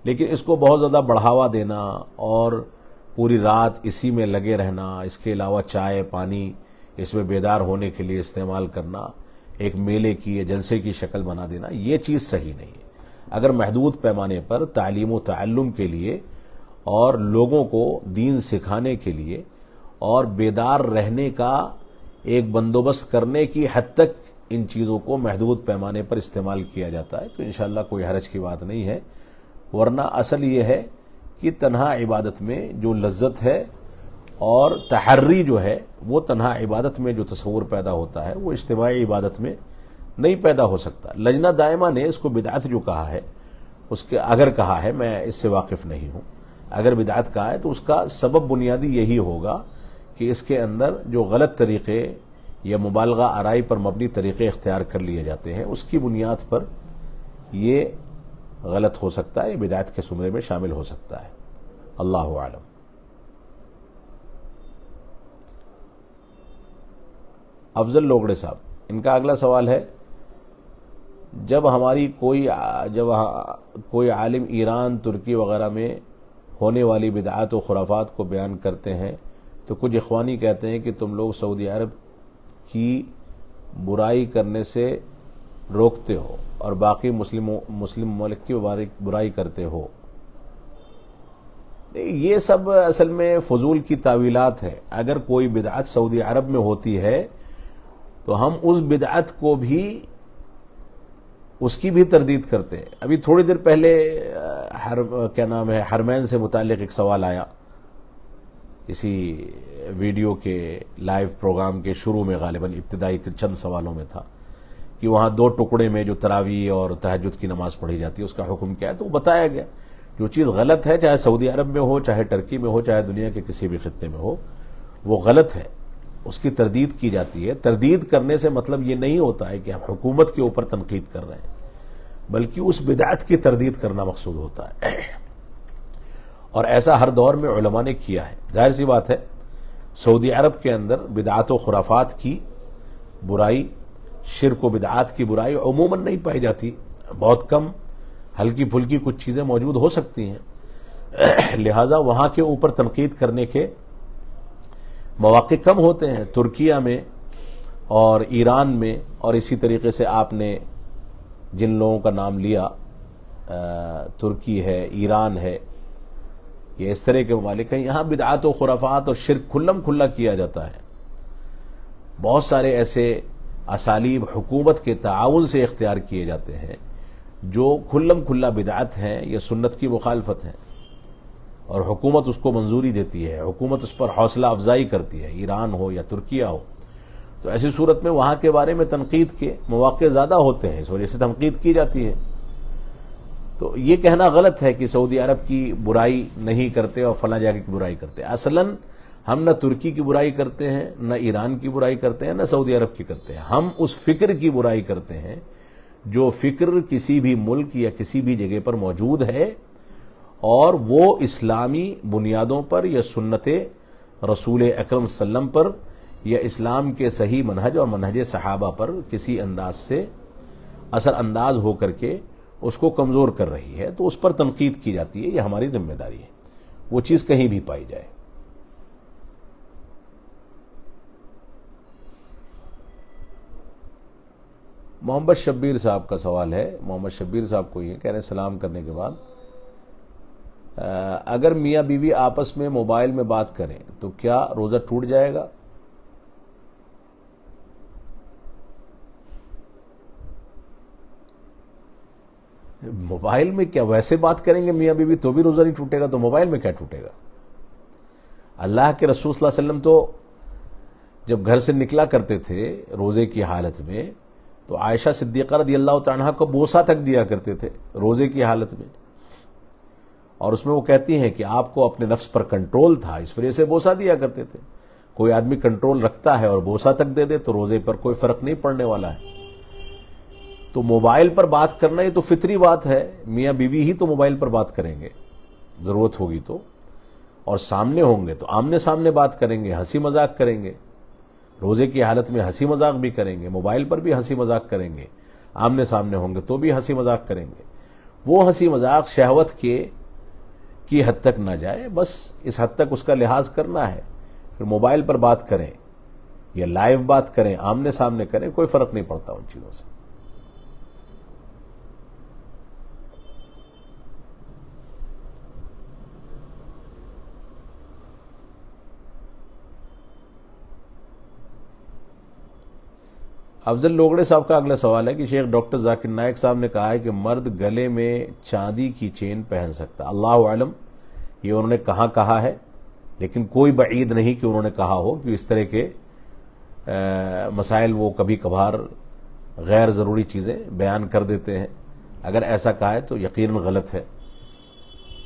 S1: لیکن اس کو بہت زیادہ بڑھاوا دینا اور پوری رات اسی میں لگے رہنا، اس کے علاوہ چائے پانی اس میں بیدار ہونے کے لیے استعمال کرنا، ایک میلے کی یا جلسے کی شکل بنا دینا، یہ چیز صحیح نہیں ہے۔ اگر محدود پیمانے پر تعلیم و تعلم کے لیے اور لوگوں کو دین سکھانے کے لیے اور بیدار رہنے کا ایک بندوبست کرنے کی حد تک ان چیزوں کو محدود پیمانے پر استعمال کیا جاتا ہے تو انشاءاللہ کوئی حرج کی بات نہیں ہے، ورنہ اصل یہ ہے کہ تنہا عبادت میں جو لذت ہے اور تحری جو ہے وہ تنہا عبادت میں جو تصور پیدا ہوتا ہے وہ اجتماعی عبادت میں نہیں پیدا ہو سکتا۔ لجنہ دائمہ نے اس کو بدعت جو کہا ہے، اس کے اگر کہا ہے، میں اس سے واقف نہیں ہوں، اگر بدعت کہا ہے تو اس کا سبب بنیادی یہی ہوگا کہ اس کے اندر جو غلط طریقے یا مبالغہ آرائی پر مبنی طریقے اختیار کر لیے جاتے ہیں، اس کی بنیاد پر یہ غلط ہو سکتا ہے، بدعت کے زمرے میں شامل ہو سکتا ہے۔ اللہ اعلم۔ افضل لوگڑے صاحب، ان کا اگلا سوال ہے، جب کوئی عالم ایران، ترکی وغیرہ میں ہونے والی بدعات و خرافات کو بیان کرتے ہیں تو کچھ اخوانی کہتے ہیں کہ تم لوگ سعودی عرب کی برائی کرنے سے روکتے ہو اور باقی مسلم ممالک کی برائی کرتے ہو۔ یہ سب اصل میں فضول کی تعویلات ہے۔ اگر کوئی بدعت سعودی عرب میں ہوتی ہے تو ہم اس بدعت کو بھی، اس کی بھی تردید کرتے ہیں۔ ابھی تھوڑی دیر پہلے حرمین سے متعلق ایک سوال آیا، اسی ویڈیو کے لائیو پروگرام کے شروع میں، غالباً ابتدائی چند سوالوں میں تھا کہ وہاں 2 ٹکڑے میں جو تراویح اور تہجد کی نماز پڑھی جاتی ہے اس کا حکم کیا ہے، تو وہ بتایا گیا جو چیز غلط ہے، چاہے سعودی عرب میں ہو، چاہے ٹرکی میں ہو، چاہے دنیا کے کسی بھی خطے میں ہو، وہ غلط ہے، اس کی تردید کی جاتی ہے۔ تردید کرنے سے مطلب یہ نہیں ہوتا ہے کہ ہم حکومت کے اوپر تنقید کر رہے ہیں، بلکہ اس بدعت کی تردید کرنا مقصود ہوتا ہے، اور ایسا ہر دور میں علماء نے کیا ہے۔ ظاہر سی بات ہے سعودی عرب کے اندر بدعات و خرافات کی برائی، شرک و بدعات کی برائی عموماً نہیں پائی جاتی، بہت کم ہلکی پھلکی کچھ چیزیں موجود ہو سکتی ہیں، لہذا وہاں کے اوپر تنقید کرنے کے مواقع کم ہوتے ہیں۔ ترکیہ میں اور ایران میں، اور اسی طریقے سے آپ نے جن لوگوں کا نام لیا، ترکی ہے، ایران ہے، یہ اس طرح کے ممالک ہیں، یہاں بدعات و خرافات اور شرک کھلم کھلا کیا جاتا ہے۔ بہت سارے ایسے اسالیب حکومت کے تعاون سے اختیار کیے جاتے ہیں جو کھلم کھلا بدعت ہیں یا سنت کی مخالفت ہیں، اور حکومت اس کو منظوری دیتی ہے، حکومت اس پر حوصلہ افزائی کرتی ہے، ایران ہو یا ترکیہ ہو۔ تو ایسی صورت میں وہاں کے بارے میں تنقید کے مواقع زیادہ ہوتے ہیں، اس وجہ سے تنقید کی جاتی ہے۔ تو یہ کہنا غلط ہے کہ سعودی عرب کی برائی نہیں کرتے اور فلاں جگہ کی برائی کرتے۔ اصلاً ہم نہ ترکی کی برائی کرتے ہیں، نہ ایران کی برائی کرتے ہیں، نہ سعودی عرب کی کرتے ہیں، ہم اس فکر کی برائی کرتے ہیں جو فکر کسی بھی ملک یا کسی بھی جگہ پر موجود ہے اور وہ اسلامی بنیادوں پر یا سنت رسول اکرم صلی اللہ علیہ وسلم پر یا اسلام کے صحیح منہج اور منہج صحابہ پر کسی انداز سے اثر انداز ہو کر کے اس کو کمزور کر رہی ہے، تو اس پر تنقید کی جاتی ہے، یہ ہماری ذمہ داری ہے، وہ چیز کہیں بھی پائی جائے۔ محمد شبیر صاحب کا سوال ہے، محمد شبیر صاحب کو یہ کہہ رہے ہیں سلام کرنے کے بعد، اگر میاں بیوی آپس میں موبائل میں بات کریں تو کیا روزہ ٹوٹ جائے گا؟ موبائل میں کیا ویسے بات کریں گے میاں بیوی تو بھی روزہ نہیں ٹوٹے گا، تو موبائل میں کیا ٹوٹے گا؟ اللہ کے رسول صلی اللہ علیہ وسلم تو جب گھر سے نکلا کرتے تھے روزے کی حالت میں تو عائشہ صدیقہ رضی اللہ تعالیٰ عنہا کو بوسہ تک دیا کرتے تھے روزے کی حالت میں، اور اس میں وہ کہتی ہیں کہ آپ کو اپنے نفس پر کنٹرول تھا، اس وجہ سے بوسہ دیا کرتے تھے۔ کوئی آدمی کنٹرول رکھتا ہے اور بوسہ تک دے دے تو روزے پر کوئی فرق نہیں پڑنے والا ہے۔ تو موبائل پر بات کرنا یہ تو فطری بات ہے، میاں بیوی ہی تو موبائل پر بات کریں گے ضرورت ہوگی تو، اور سامنے ہوں گے تو آمنے سامنے بات کریں گے، ہنسی مذاق کریں گے، روزے کی حالت میں ہنسی مذاق بھی کریں گے، موبائل پر بھی ہنسی مذاق کریں گے، آمنے سامنے ہوں گے تو بھی ہنسی مذاق کریں گے۔ وہ ہنسی مذاق شہوت کی حد تک نہ جائے، بس اس حد تک اس کا لحاظ کرنا ہے۔ پھر موبائل پر بات کریں یا لائیو بات کریں، آمنے سامنے کریں، کوئی فرق نہیں پڑتا ان چیزوں سے۔ افضل لوگڑے صاحب کا اگلا سوال ہے کہ شیخ ڈاکٹر ذاکر نائک صاحب نے کہا ہے کہ مرد گلے میں چاندی کی چین پہن سکتا، اللہ عالم یہ انہوں نے کہاں کہا ہے، لیکن کوئی بعید نہیں کہ انہوں نے کہا ہو، کہ اس طرح کے مسائل وہ کبھی کبھار غیر ضروری چیزیں بیان کر دیتے ہیں۔ اگر ایسا کہا ہے تو یقیناً غلط ہے۔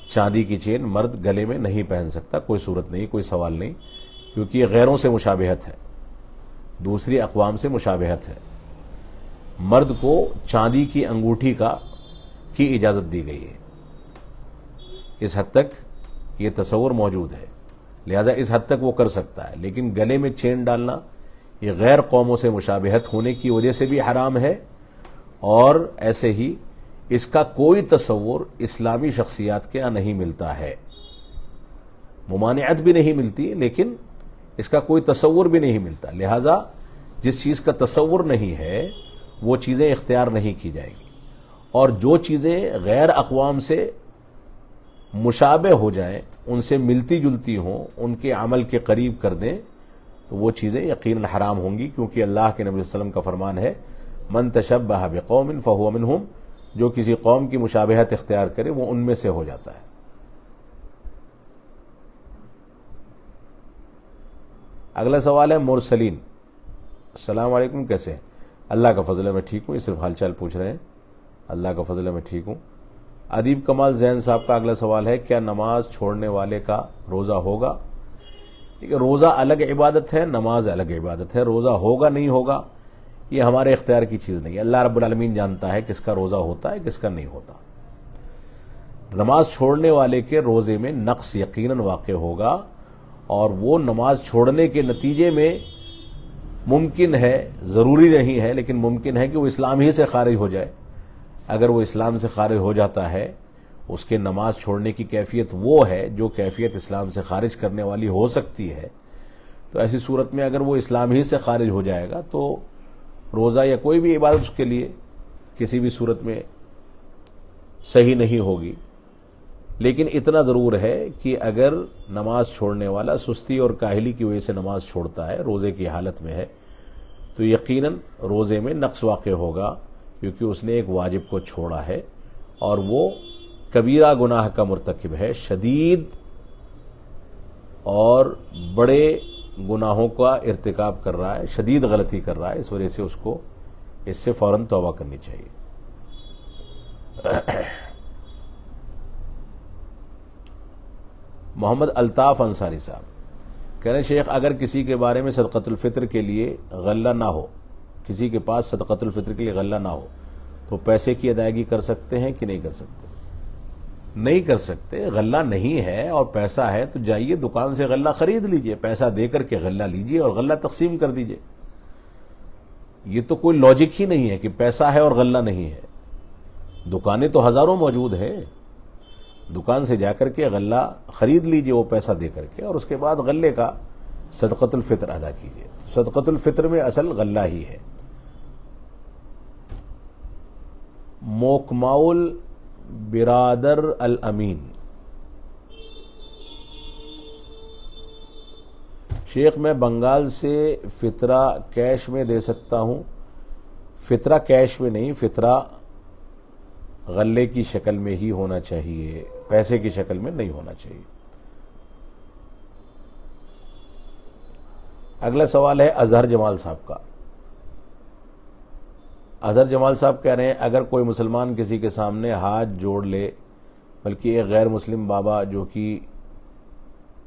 S1: چاندی کی چین مرد گلے میں نہیں پہن سکتا، کوئی صورت نہیں، کوئی سوال نہیں، کیونکہ یہ غیروں سے مشابہت ہے، دوسری اقوام سے مشابہت ہے۔ مرد کو چاندی کی انگوٹھی کی اجازت دی گئی ہے، اس حد تک یہ تصور موجود ہے، لہذا اس حد تک وہ کر سکتا ہے۔ لیکن گلے میں چین ڈالنا یہ غیر قوموں سے مشابہت ہونے کی وجہ سے بھی حرام ہے، اور ایسے ہی اس کا کوئی تصور اسلامی شخصیات کے یہاں نہیں ملتا ہے، ممانعت بھی نہیں ملتی، لیکن اس کا کوئی تصور بھی نہیں ملتا۔ لہذا جس چیز کا تصور نہیں ہے وہ چیزیں اختیار نہیں کی جائیں گی، اور جو چیزیں غیر اقوام سے مشابہ ہو جائیں، ان سے ملتی جلتی ہوں، ان کے عمل کے قریب کر دیں، تو وہ چیزیں یقیناً حرام ہوں گی، کیونکہ اللہ کے نبی صلی اللہ علیہ وسلم کا فرمان ہے من تشبہ بقوم فہو منہم، جو کسی قوم کی مشابہت اختیار کرے وہ ان میں سے ہو جاتا ہے۔ اگلا سوال ہے مرسلین، السلام علیکم، کیسے ہیں؟ اللہ کا فضل ہے میں ٹھیک ہوں، یہ صرف حال چال پوچھ رہے ہیں، اللہ کا فضل ہے میں ٹھیک ہوں۔ ادیب کمال زین صاحب کا اگلا سوال ہے کیا نماز چھوڑنے والے کا روزہ ہوگا؟ روزہ الگ عبادت ہے، نماز الگ عبادت ہے، روزہ ہوگا نہیں ہوگا یہ ہمارے اختیار کی چیز نہیں ہے، اللہ رب العالمین جانتا ہے کس کا روزہ ہوتا ہے کس کا نہیں ہوتا۔ نماز چھوڑنے والے کے روزے میں نقص یقیناً واقع ہوگا، اور وہ نماز چھوڑنے کے نتیجے میں ممکن ہے، ضروری نہیں ہے لیکن ممکن ہے کہ وہ اسلام ہی سے خارج ہو جائے۔ اگر وہ اسلام سے خارج ہو جاتا ہے، اس کے نماز چھوڑنے کی کیفیت وہ ہے جو کیفیت اسلام سے خارج کرنے والی ہو سکتی ہے، تو ایسی صورت میں اگر وہ اسلام ہی سے خارج ہو جائے گا تو روزہ یا کوئی بھی عبادت اس کے لیے کسی بھی صورت میں صحیح نہیں ہوگی۔ لیکن اتنا ضرور ہے کہ اگر نماز چھوڑنے والا سستی اور کاہلی کی وجہ سے نماز چھوڑتا ہے، روزے کی حالت میں ہے، تو یقیناً روزے میں نقص واقع ہوگا، کیونکہ اس نے ایک واجب کو چھوڑا ہے، اور وہ کبیرہ گناہ کا مرتکب ہے، شدید اور بڑے گناہوں کا ارتکاب کر رہا ہے، شدید غلطی کر رہا ہے، اس وجہ سے اس کو اس سے فوراً توبہ کرنی چاہیے۔ محمد الطاف انصاری صاحب کہہ رہے ہیں شیخ اگر کسی کے بارے میں صدقۃ الفطر کے لیے غلہ نہ ہو، کسی کے پاس صدقۃ الفطر کے لیے غلہ نہ ہو، تو پیسے کی ادائیگی کر سکتے ہیں کہ نہیں کر سکتے؟ نہیں کر سکتے، غلہ نہیں ہے اور پیسہ ہے تو جائیے دکان سے غلہ خرید لیجئے، پیسہ دے کر کے غلہ لیجئے اور غلہ تقسیم کر دیجئے۔ یہ تو کوئی لاجک ہی نہیں ہے کہ پیسہ ہے اور غلہ نہیں ہے، دکانیں تو ہزاروں موجود ہیں، دکان سے جا کر کے غلہ خرید لیجئے وہ پیسہ دے کر کے، اور اس کے بعد غلے کا صدقۃ الفطر ادا کیجئے۔ صدقۃ الفطر میں اصل غلہ ہی ہے۔ موکماؤل برادر الامین، شیخ میں بنگال سے فطرہ کیش میں دے سکتا ہوں؟ فطرہ کیش میں نہیں، فطرہ غلے کی شکل میں ہی ہونا چاہیے، پیسے کی شکل میں نہیں ہونا چاہیے۔ اگلا سوال ہے اظہر جمال صاحب کا۔ اظہر جمال صاحب کہہ رہے ہیں اگر کوئی مسلمان کسی کے سامنے ہاتھ جوڑ لے، بلکہ ایک غیر مسلم بابا جو کہ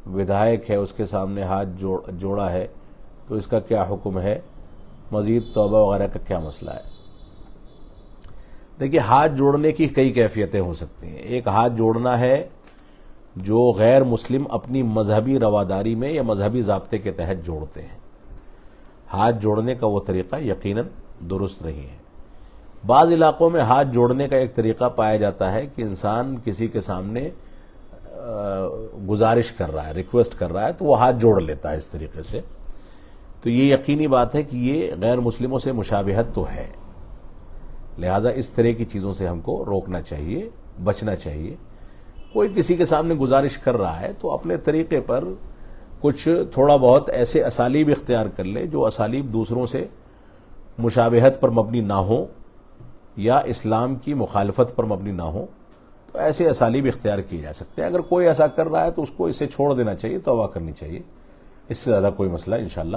S1: ودھائک ہے اس کے سامنے ہاتھ جوڑا ہے، تو اس کا کیا حکم ہے؟ مزید توبہ وغیرہ کا کیا مسئلہ ہے؟ دیکھیے ہاتھ جوڑنے کی کئی کیفیتیں ہو سکتی ہیں. ایک ہاتھ جوڑنا ہے جو غیر مسلم اپنی مذہبی رواداری میں یا مذہبی ضابطے کے تحت جوڑتے ہیں. ہاتھ جوڑنے کا وہ طریقہ یقیناً درست نہیں ہے. بعض علاقوں میں ہاتھ جوڑنے کا ایک طریقہ پایا جاتا ہے کہ انسان کسی کے سامنے گزارش کر رہا ہے، ریکویسٹ کر رہا ہے، تو وہ ہاتھ جوڑ لیتا ہے اس طریقے سے. تو یہ یقینی بات ہے کہ یہ غیر مسلموں سے مشابہت تو ہے. لہٰذا اس طرح کی چیزوں سے ہم کو روکنا چاہیے، بچنا چاہیے. کوئی کسی کے سامنے گزارش کر رہا ہے تو اپنے طریقے پر کچھ تھوڑا بہت ایسے اسالیب اختیار کر لے جو اسالیب دوسروں سے مشابہت پر مبنی نہ ہو یا اسلام کی مخالفت پر مبنی نہ ہو. تو ایسے اسالیب اختیار کیے جا سکتے ہیں. اگر کوئی ایسا کر رہا ہے تو اس کو اسے چھوڑ دینا چاہیے، توبہ کرنی چاہیے. اس سے زیادہ کوئی مسئلہ انشاءاللہ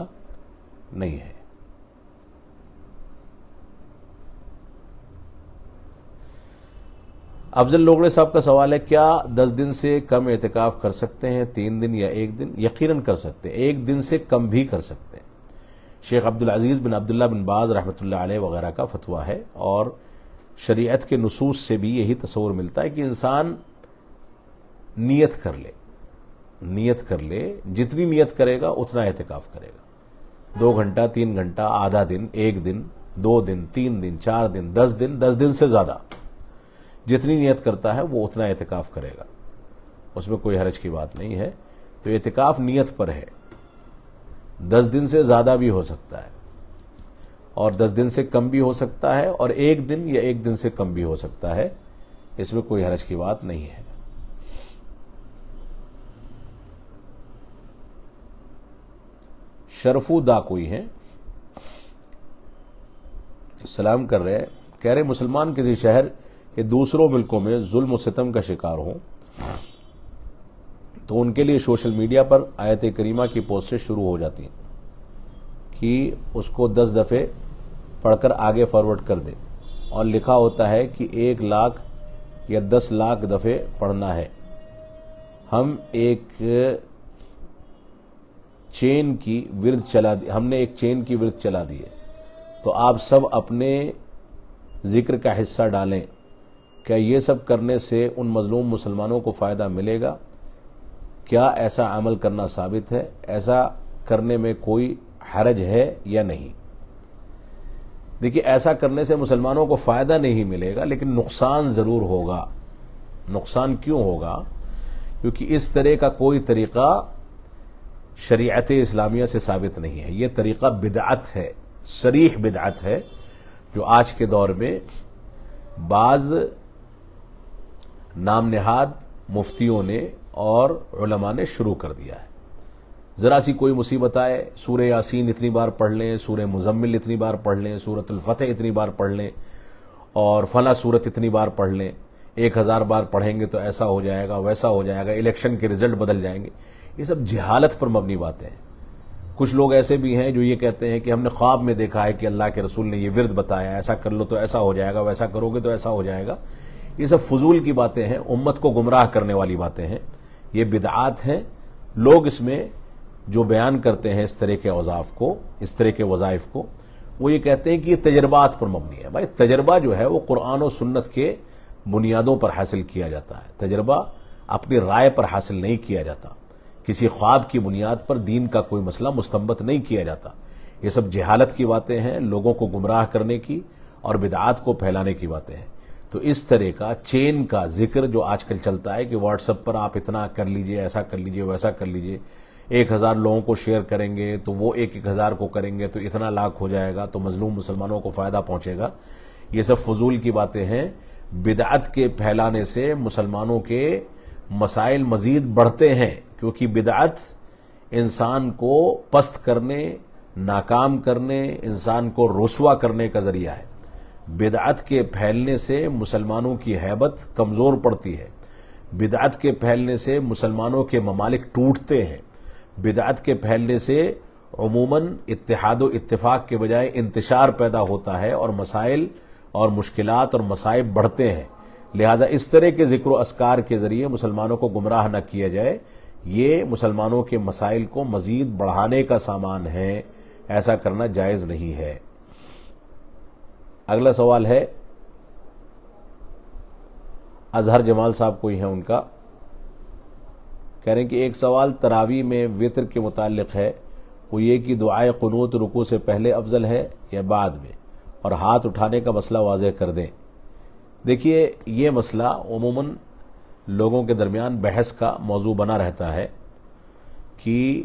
S1: نہیں ہے. افضل لوگڑے صاحب کا سوال ہے، کیا 10 دن سے کم اعتکاف کر سکتے ہیں؟ 3 دن یا 1 دن؟ یقیناً کر سکتے ہیں. 1 دن سے کم بھی کر سکتے ہیں. شیخ عبدالعزیز بن عبداللہ بن باز رحمۃ اللہ علیہ وغیرہ کا فتویٰ ہے، اور شریعت کے نصوص سے بھی یہی تصور ملتا ہے کہ انسان نیت کر لے، جتنی نیت کرے گا اتنا اعتکاف کرے گا. 2 گھنٹہ، 3 گھنٹہ، آدھا دن، 1 دن، 2 دن، 3 دن، 4 دن، 10 دن سے زیادہ جتنی نیت کرتا ہے وہ اتنا اعتکاف کرے گا. اس میں کوئی حرج کی بات نہیں ہے. تو اعتکاف نیت پر ہے. 10 دن سے زیادہ بھی ہو سکتا ہے اور 10 دن سے کم بھی ہو سکتا ہے، اور 1 دن یا 1 دن سے کم بھی ہو سکتا ہے. اس میں کوئی حرج کی بات نہیں ہے. شرفو دا کوئی ہیں، سلام کر رہے ہیں، کہہ رہے مسلمان کسی شہر کہ دوسروں ملکوں میں ظلم و ستم کا شکار ہوں تو ان کے لیے سوشل میڈیا پر آیت کریمہ کی پوسٹیں شروع ہو جاتی ہیں کہ اس کو 10 دفعے پڑھ کر آگے فارورڈ کر دیں، اور لکھا ہوتا ہے کہ 1 لاکھ یا 10 لاکھ دفعے پڑھنا ہے. ہم نے ایک چین کی ورد چلا دی ہے، تو آپ سب اپنے ذکر کا حصہ ڈالیں. کیا یہ سب کرنے سے ان مظلوم مسلمانوں کو فائدہ ملے گا؟ کیا ایسا عمل کرنا ثابت ہے؟ ایسا کرنے میں کوئی حرج ہے یا نہیں؟ دیکھیے، ایسا کرنے سے مسلمانوں کو فائدہ نہیں ملے گا، لیکن نقصان ضرور ہوگا. نقصان کیوں ہوگا؟ کیونکہ اس طرح کا کوئی طریقہ شریعت اسلامیہ سے ثابت نہیں ہے. یہ طریقہ بدعت ہے، صریح بدعت ہے، جو آج کے دور میں بعض نام نہاد مفتیوں نے اور علماء نے شروع کر دیا ہے. ذرا سی کوئی مصیبت آئے، سورہ یاسین اتنی بار پڑھ لیں، سورہ مزمل اتنی بار پڑھ لیں، سورۃ الفتح اتنی بار پڑھ لیں، اور فلاں سورت اتنی بار پڑھ لیں. 1000 بار پڑھیں گے تو ایسا ہو جائے گا، ویسا ہو جائے گا، الیکشن کے رزلٹ بدل جائیں گے. یہ سب جہالت پر مبنی باتیں ہیں. کچھ لوگ ایسے بھی ہیں جو یہ کہتے ہیں کہ ہم نے خواب میں دیکھا ہے کہ اللہ کے رسول نے یہ ورد بتایا، ایسا کر لو تو ایسا ہو جائے گا، ویسا کرو گے تو ایسا ہو جائے گا. یہ سب فضول کی باتیں ہیں، امت کو گمراہ کرنے والی باتیں ہیں. یہ بدعات ہیں. لوگ اس میں جو بیان کرتے ہیں اس طرح کے اوصاف کو، اس طرح کے وظائف کو، وہ یہ کہتے ہیں کہ یہ تجربات پر مبنی ہے. بھائی تجربہ جو ہے وہ قرآن و سنت کے بنیادوں پر حاصل کیا جاتا ہے. تجربہ اپنی رائے پر حاصل نہیں کیا جاتا. کسی خواب کی بنیاد پر دین کا کوئی مسئلہ مستنبط نہیں کیا جاتا. یہ سب جہالت کی باتیں ہیں، لوگوں کو گمراہ کرنے کی اور بدعات کو پھیلانے کی باتیں ہیں. تو اس طرح کا چین کا ذکر جو آج کل چلتا ہے کہ واٹس ایپ پر آپ اتنا کر لیجئے، ایسا کر لیجئے، ویسا کر لیجئے، 1000 لوگوں کو شیئر کریں گے تو وہ 1000 کو کریں گے تو اتنا لاکھ ہو جائے گا، تو مظلوم مسلمانوں کو فائدہ پہنچے گا. یہ سب فضول کی باتیں ہیں. بدعت کے پھیلانے سے مسلمانوں کے مسائل مزید بڑھتے ہیں، کیونکہ بدعت انسان کو پست کرنے، ناکام کرنے، انسان کو رسوا کرنے کا ذریعہ ہے. بدعت کے پھیلنے سے مسلمانوں کی ہیبت کمزور پڑتی ہے. بدعت کے پھیلنے سے مسلمانوں کے ممالک ٹوٹتے ہیں. بدعت کے پھیلنے سے عموماً اتحاد و اتفاق کے بجائے انتشار پیدا ہوتا ہے، اور مسائل اور مشکلات اور مصائب بڑھتے ہیں. لہذا اس طرح کے ذکر و اذکار کے ذریعے مسلمانوں کو گمراہ نہ کیا جائے. یہ مسلمانوں کے مسائل کو مزید بڑھانے کا سامان ہے. ایسا کرنا جائز نہیں ہے. اگلا سوال ہے، اظہر جمال صاحب کوئی ہیں ان کا، کہہ رہے ہیں کہ ایک سوال تراویح میں وطر کے متعلق ہے، وہ یہ کہ دعائے قنوت رکوع سے پہلے افضل ہے یا بعد میں، اور ہاتھ اٹھانے کا مسئلہ واضح کر دیں۔ دیکھیے یہ مسئلہ عموماً لوگوں کے درمیان بحث کا موضوع بنا رہتا ہے کہ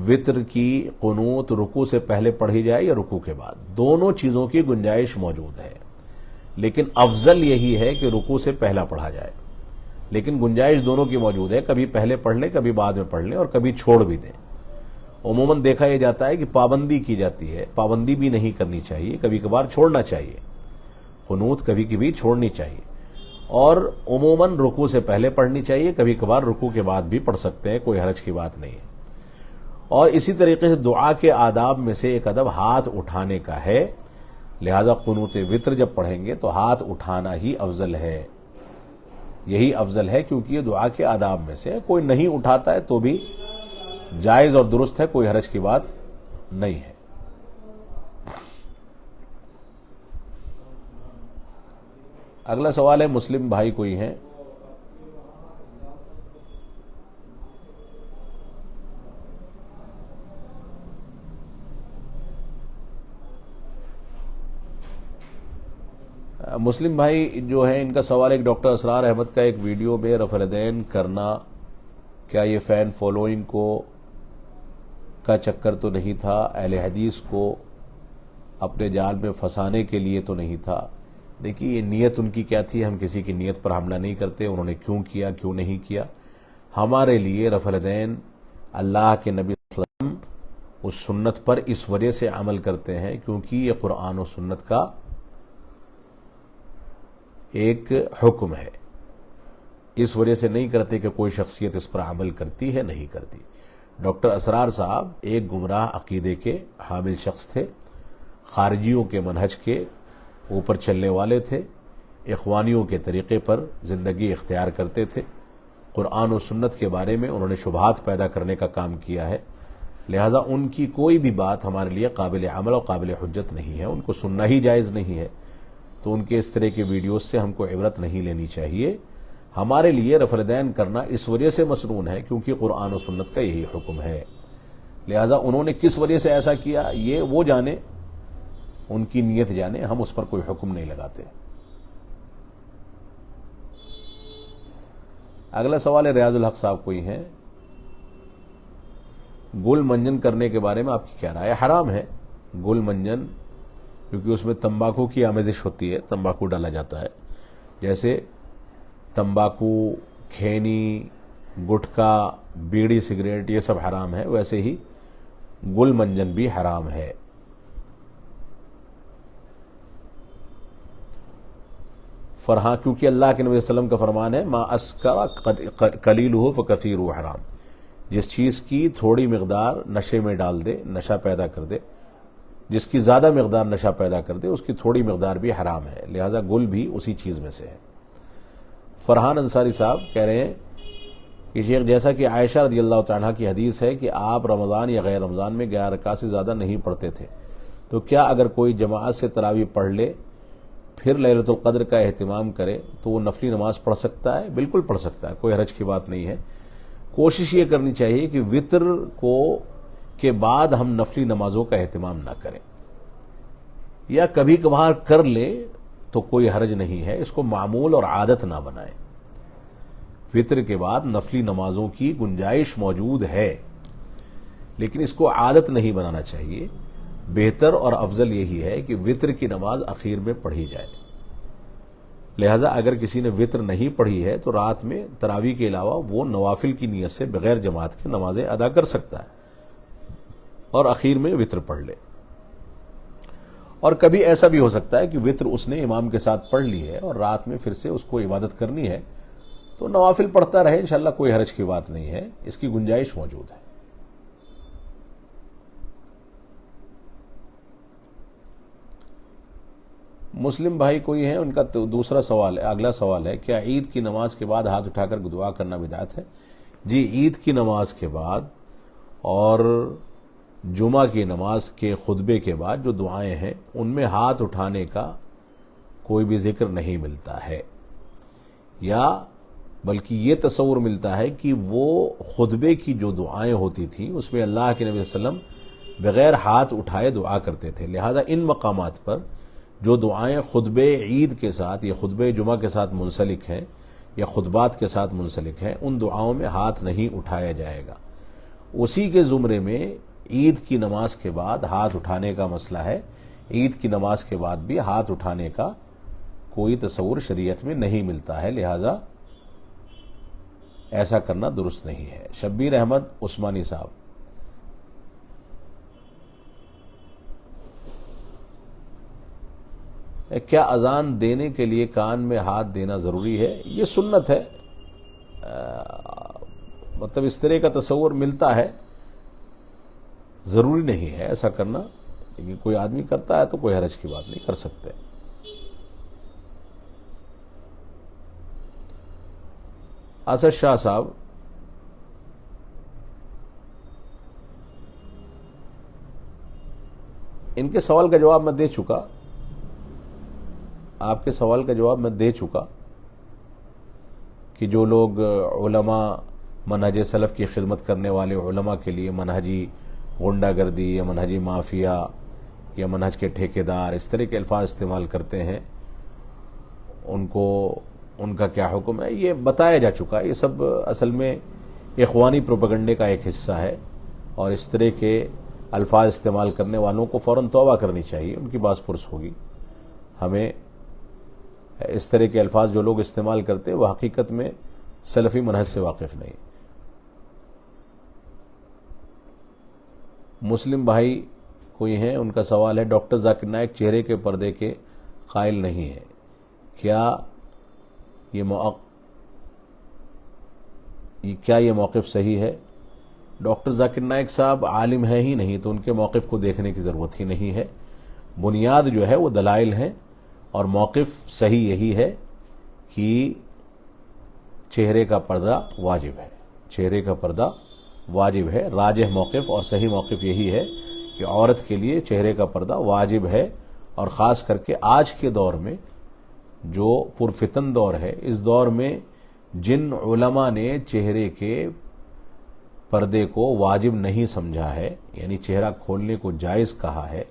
S1: وطر کی قنوت رکوع سے پہلے پڑھی جائے یا رکوع کے بعد۔ دونوں چیزوں کی گنجائش موجود ہے، لیکن افضل یہی ہے کہ رکوع سے پہلا پڑھا جائے، لیکن گنجائش دونوں کی موجود ہے، کبھی پہلے پڑھ لیں کبھی بعد میں پڑھ لیں اور کبھی چھوڑ بھی دیں۔ عموماً دیکھا یہ جاتا ہے کہ پابندی کی جاتی ہے، پابندی بھی نہیں کرنی چاہیے، کبھی کبھار چھوڑنا چاہیے، قنوت کبھی کبھی چھوڑنی چاہیے، اور عموماً رکوع سے پہلے پڑھنی چاہیے، کبھی کبھار رکوع کے بعد بھی پڑھ سکتے ہیں، کوئی حرج کی بات نہیں ہے۔ اور اسی طریقے سے دعا کے آداب میں سے ایک ادب ہاتھ اٹھانے کا ہے، لہذا قنوت وطر جب پڑھیں گے تو ہاتھ اٹھانا ہی افضل ہے، یہی افضل ہے، کیونکہ یہ دعا کے آداب میں سے کوئی نہیں اٹھاتا ہے تو بھی جائز اور درست ہے، کوئی حرج کی بات نہیں ہے۔ اگلا سوال ہے مسلم بھائی کوئی ہیں، مسلم بھائی جو ہیں، ان کا سوال ایک ڈاکٹر اسرار احمد کا ایک ویڈیو میں رفع الیدین کرنا، کیا یہ فین فالوئنگ کا چکر تو نہیں تھا، اہل حدیث کو اپنے جال میں پھنسانے کے لیے تو نہیں تھا؟ دیکھیے یہ نیت ان کی کیا تھی، ہم کسی کی نیت پر حملہ نہیں کرتے، انہوں نے کیوں کیا کیوں نہیں کیا۔ ہمارے لیے رفع الیدین اللہ کے نبی صلی اللہ علیہ وسلم اس سنت پر اس وجہ سے عمل کرتے ہیں کیونکہ یہ قرآن و سنت کا ایک حکم ہے، اس وجہ سے نہیں کرتے کہ کوئی شخصیت اس پر عمل کرتی ہے، نہیں کرتی۔ ڈاکٹر اسرار صاحب ایک گمراہ عقیدے کے حامل شخص تھے، خارجیوں کے منہج کے اوپر چلنے والے تھے، اخوانیوں کے طریقے پر زندگی اختیار کرتے تھے، قرآن و سنت کے بارے میں انہوں نے شبہات پیدا کرنے کا کام کیا ہے، لہذا ان کی کوئی بھی بات ہمارے لیے قابل عمل اور قابل حجت نہیں ہے، ان کو سننا ہی جائز نہیں ہے، تو ان کے اس طرح کے ویڈیوز سے ہم کو عبرت نہیں لینی چاہیے۔ ہمارے لیے رفع الیدین کرنا اس وجہ سے مسنون ہے کیونکہ قرآن و سنت کا یہی حکم ہے، لہذا انہوں نے کس وجہ سے ایسا کیا یہ وہ جانے، ان کی نیت جانے، ہم اس پر کوئی حکم نہیں لگاتے۔ اگلا سوال ہے ریاض الحق صاحب کوئی ہیں، گل منجن کرنے کے بارے میں آپ کی کیا رائے ہے؟ حرام ہے گل منجن، کیونکہ اس میں تمباکو کی آمیزش ہوتی ہے، تمباکو ڈالا جاتا ہے، جیسے تمباکو، کھینی، گٹکا، بیڑی، سگریٹ یہ سب حرام ہے، ویسے ہی گل منجن بھی حرام ہے۔ فرحاں، کیونکہ اللہ کے نبی صلی اللہ علیہ وسلم کا فرمان ہے ما اسکر قلیلہ فکثیرہ حرام، جس چیز کی تھوڑی مقدار نشے میں ڈال دے، نشہ پیدا کر دے، جس کی زیادہ مقدار نشہ پیدا کر دے اس کی تھوڑی مقدار بھی حرام ہے، لہذا گل بھی اسی چیز میں سے ہے۔ فرحان انصاری صاحب کہہ رہے ہیں کہ شیخ جیسا کہ عائشہ رضی اللہ تعالیٰ کی حدیث ہے کہ آپ رمضان یا غیر رمضان میں 11 رکعت سے زیادہ نہیں پڑھتے تھے، تو کیا اگر کوئی جماعت سے تراویح پڑھ لے پھر لیلۃ القدر کا اہتمام کرے تو وہ نفلی نماز پڑھ سکتا ہے؟ بالکل پڑھ سکتا ہے، کوئی حرج کی بات نہیں ہے۔ کوشش یہ کرنی چاہیے کہ وطر کے بعد ہم نفلی نمازوں کا اہتمام نہ کریں، یا کبھی کبھار کر لیں تو کوئی حرج نہیں ہے، اس کو معمول اور عادت نہ بنائیں۔ وطر کے بعد نفلی نمازوں کی گنجائش موجود ہے، لیکن اس کو عادت نہیں بنانا چاہیے۔ بہتر اور افضل یہی ہے کہ وطر کی نماز اخیر میں پڑھی جائے، لہذا اگر کسی نے وطر نہیں پڑھی ہے تو رات میں تراویح کے علاوہ وہ نوافل کی نیت سے بغیر جماعت کے نمازیں ادا کر سکتا ہے اور اخیر میں وطر پڑھ لے۔ اور کبھی ایسا بھی ہو سکتا ہے کہ وطر اس نے امام کے ساتھ پڑھ لی ہے اور رات میں پھر سے اس کو عبادت کرنی ہے تو نوافل پڑھتا رہے، انشاءاللہ کوئی حرج کی بات نہیں ہے، اس کی گنجائش موجود ہے۔ مسلم بھائی کوئی ہیں، ان کا دوسرا سوال ہے، اگلا سوال ہے، کیا عید کی نماز کے بعد ہاتھ اٹھا کر دعا کرنا بدعت ہے؟ جی، عید کی نماز کے بعد اور جمعہ کی نماز کے خطبے کے بعد جو دعائیں ہیں ان میں ہاتھ اٹھانے کا کوئی بھی ذکر نہیں ملتا ہے۔ یا بلکہ یہ تصور ملتا ہے کہ وہ خطبے کی جو دعائیں ہوتی تھیں اس میں اللہ کے نبی صلی اللہ علیہ وسلم بغیر ہاتھ اٹھائے دعا کرتے تھے، لہذا ان مقامات پر جو دعائیں خطبے عید کے ساتھ یا خطبے جمعہ کے ساتھ منسلک ہیں یا خطبات کے ساتھ منسلک ہیں، ان دعاؤں میں ہاتھ نہیں اٹھایا جائے گا۔ اسی کے زمرے میں عید کی نماز کے بعد ہاتھ اٹھانے کا مسئلہ ہے، عید کی نماز کے بعد بھی ہاتھ اٹھانے کا کوئی تصور شریعت میں نہیں ملتا ہے، لہذا ایسا کرنا درست نہیں ہے۔ شبیر احمد عثمانی صاحب، کیا اذان دینے کے لیے کان میں ہاتھ دینا ضروری ہے؟ یہ سنت ہے، مطلب اس طرح کا تصور ملتا ہے، ضروری نہیں ہے ایسا کرنا، لیکن کوئی آدمی کرتا ہے تو کوئی حرج کی بات نہیں، کر سکتے۔ اسد شاہ صاحب، ان کے سوال کا جواب میں دے چکا، آپ کے سوال کا جواب میں دے چکا کہ جو لوگ علماء، منہج سلف کی خدمت کرنے والے علماء کے لیے منہجی غنڈہ گردی یا منہجی مافیا یا منہج کے ٹھیکیدار اس طرح کے الفاظ استعمال کرتے ہیں، ان کا کیا حکم ہے، یہ بتایا جا چکا ہے۔ یہ سب اصل میں اخوانی پروپیگنڈے کا ایک حصہ ہے، اور اس طرح کے الفاظ استعمال کرنے والوں کو فوراً توبہ کرنی چاہیے، ان کی باز پرس ہوگی۔ ہمیں اس طرح کے الفاظ جو لوگ استعمال کرتے ہیں وہ حقیقت میں سلفی منہج سے واقف نہیں۔ مسلم بھائی کوئی ہیں، ان کا سوال ہے، ڈاکٹر ذاکر نائک چہرے کے پردے کے قائل نہیں ہے، کیا یہ موقف صحیح ہے؟ ڈاکٹر ذاکر نائک صاحب عالم ہیں ہی نہیں، تو ان کے موقف کو دیکھنے کی ضرورت ہی نہیں ہے۔ بنیاد جو ہے وہ دلائل ہیں، اور موقف صحیح یہی ہے کہ چہرے کا پردہ واجب ہے، چہرے کا پردہ واجب ہے۔ راجح موقف اور صحیح موقف یہی ہے کہ عورت کے لیے چہرے کا پردہ واجب ہے، اور خاص کر کے آج کے دور میں جو پرفتن دور ہے، اس دور میں جن علماء نے چہرے کے پردے کو واجب نہیں سمجھا ہے، یعنی چہرہ کھولنے کو جائز کہا ہے،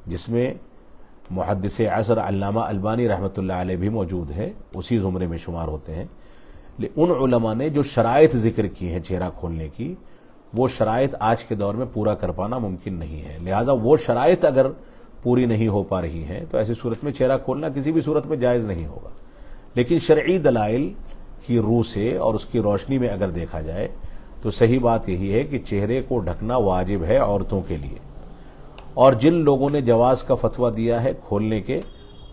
S1: جس میں محدث عصر علامہ البانی رحمۃ اللہ علیہ بھی موجود ہے، اسی زمرے میں شمار ہوتے ہیں۔ ان علماء نے جو شرائط ذکر کی ہیں چہرہ کھولنے کی، وہ شرائط آج کے دور میں پورا کر پانا ممکن نہیں ہے، لہذا وہ شرائط اگر پوری نہیں ہو پا رہی ہیں تو ایسی صورت میں چہرہ کھولنا کسی بھی صورت میں جائز نہیں ہوگا۔ لیکن شرعی دلائل کی روح سے اور اس کی روشنی میں اگر دیکھا جائے تو صحیح بات یہی ہے کہ چہرے کو ڈھکنا واجب ہے عورتوں کے لیے، اور جن لوگوں نے جواز کا فتویٰ دیا ہے کھولنے کے،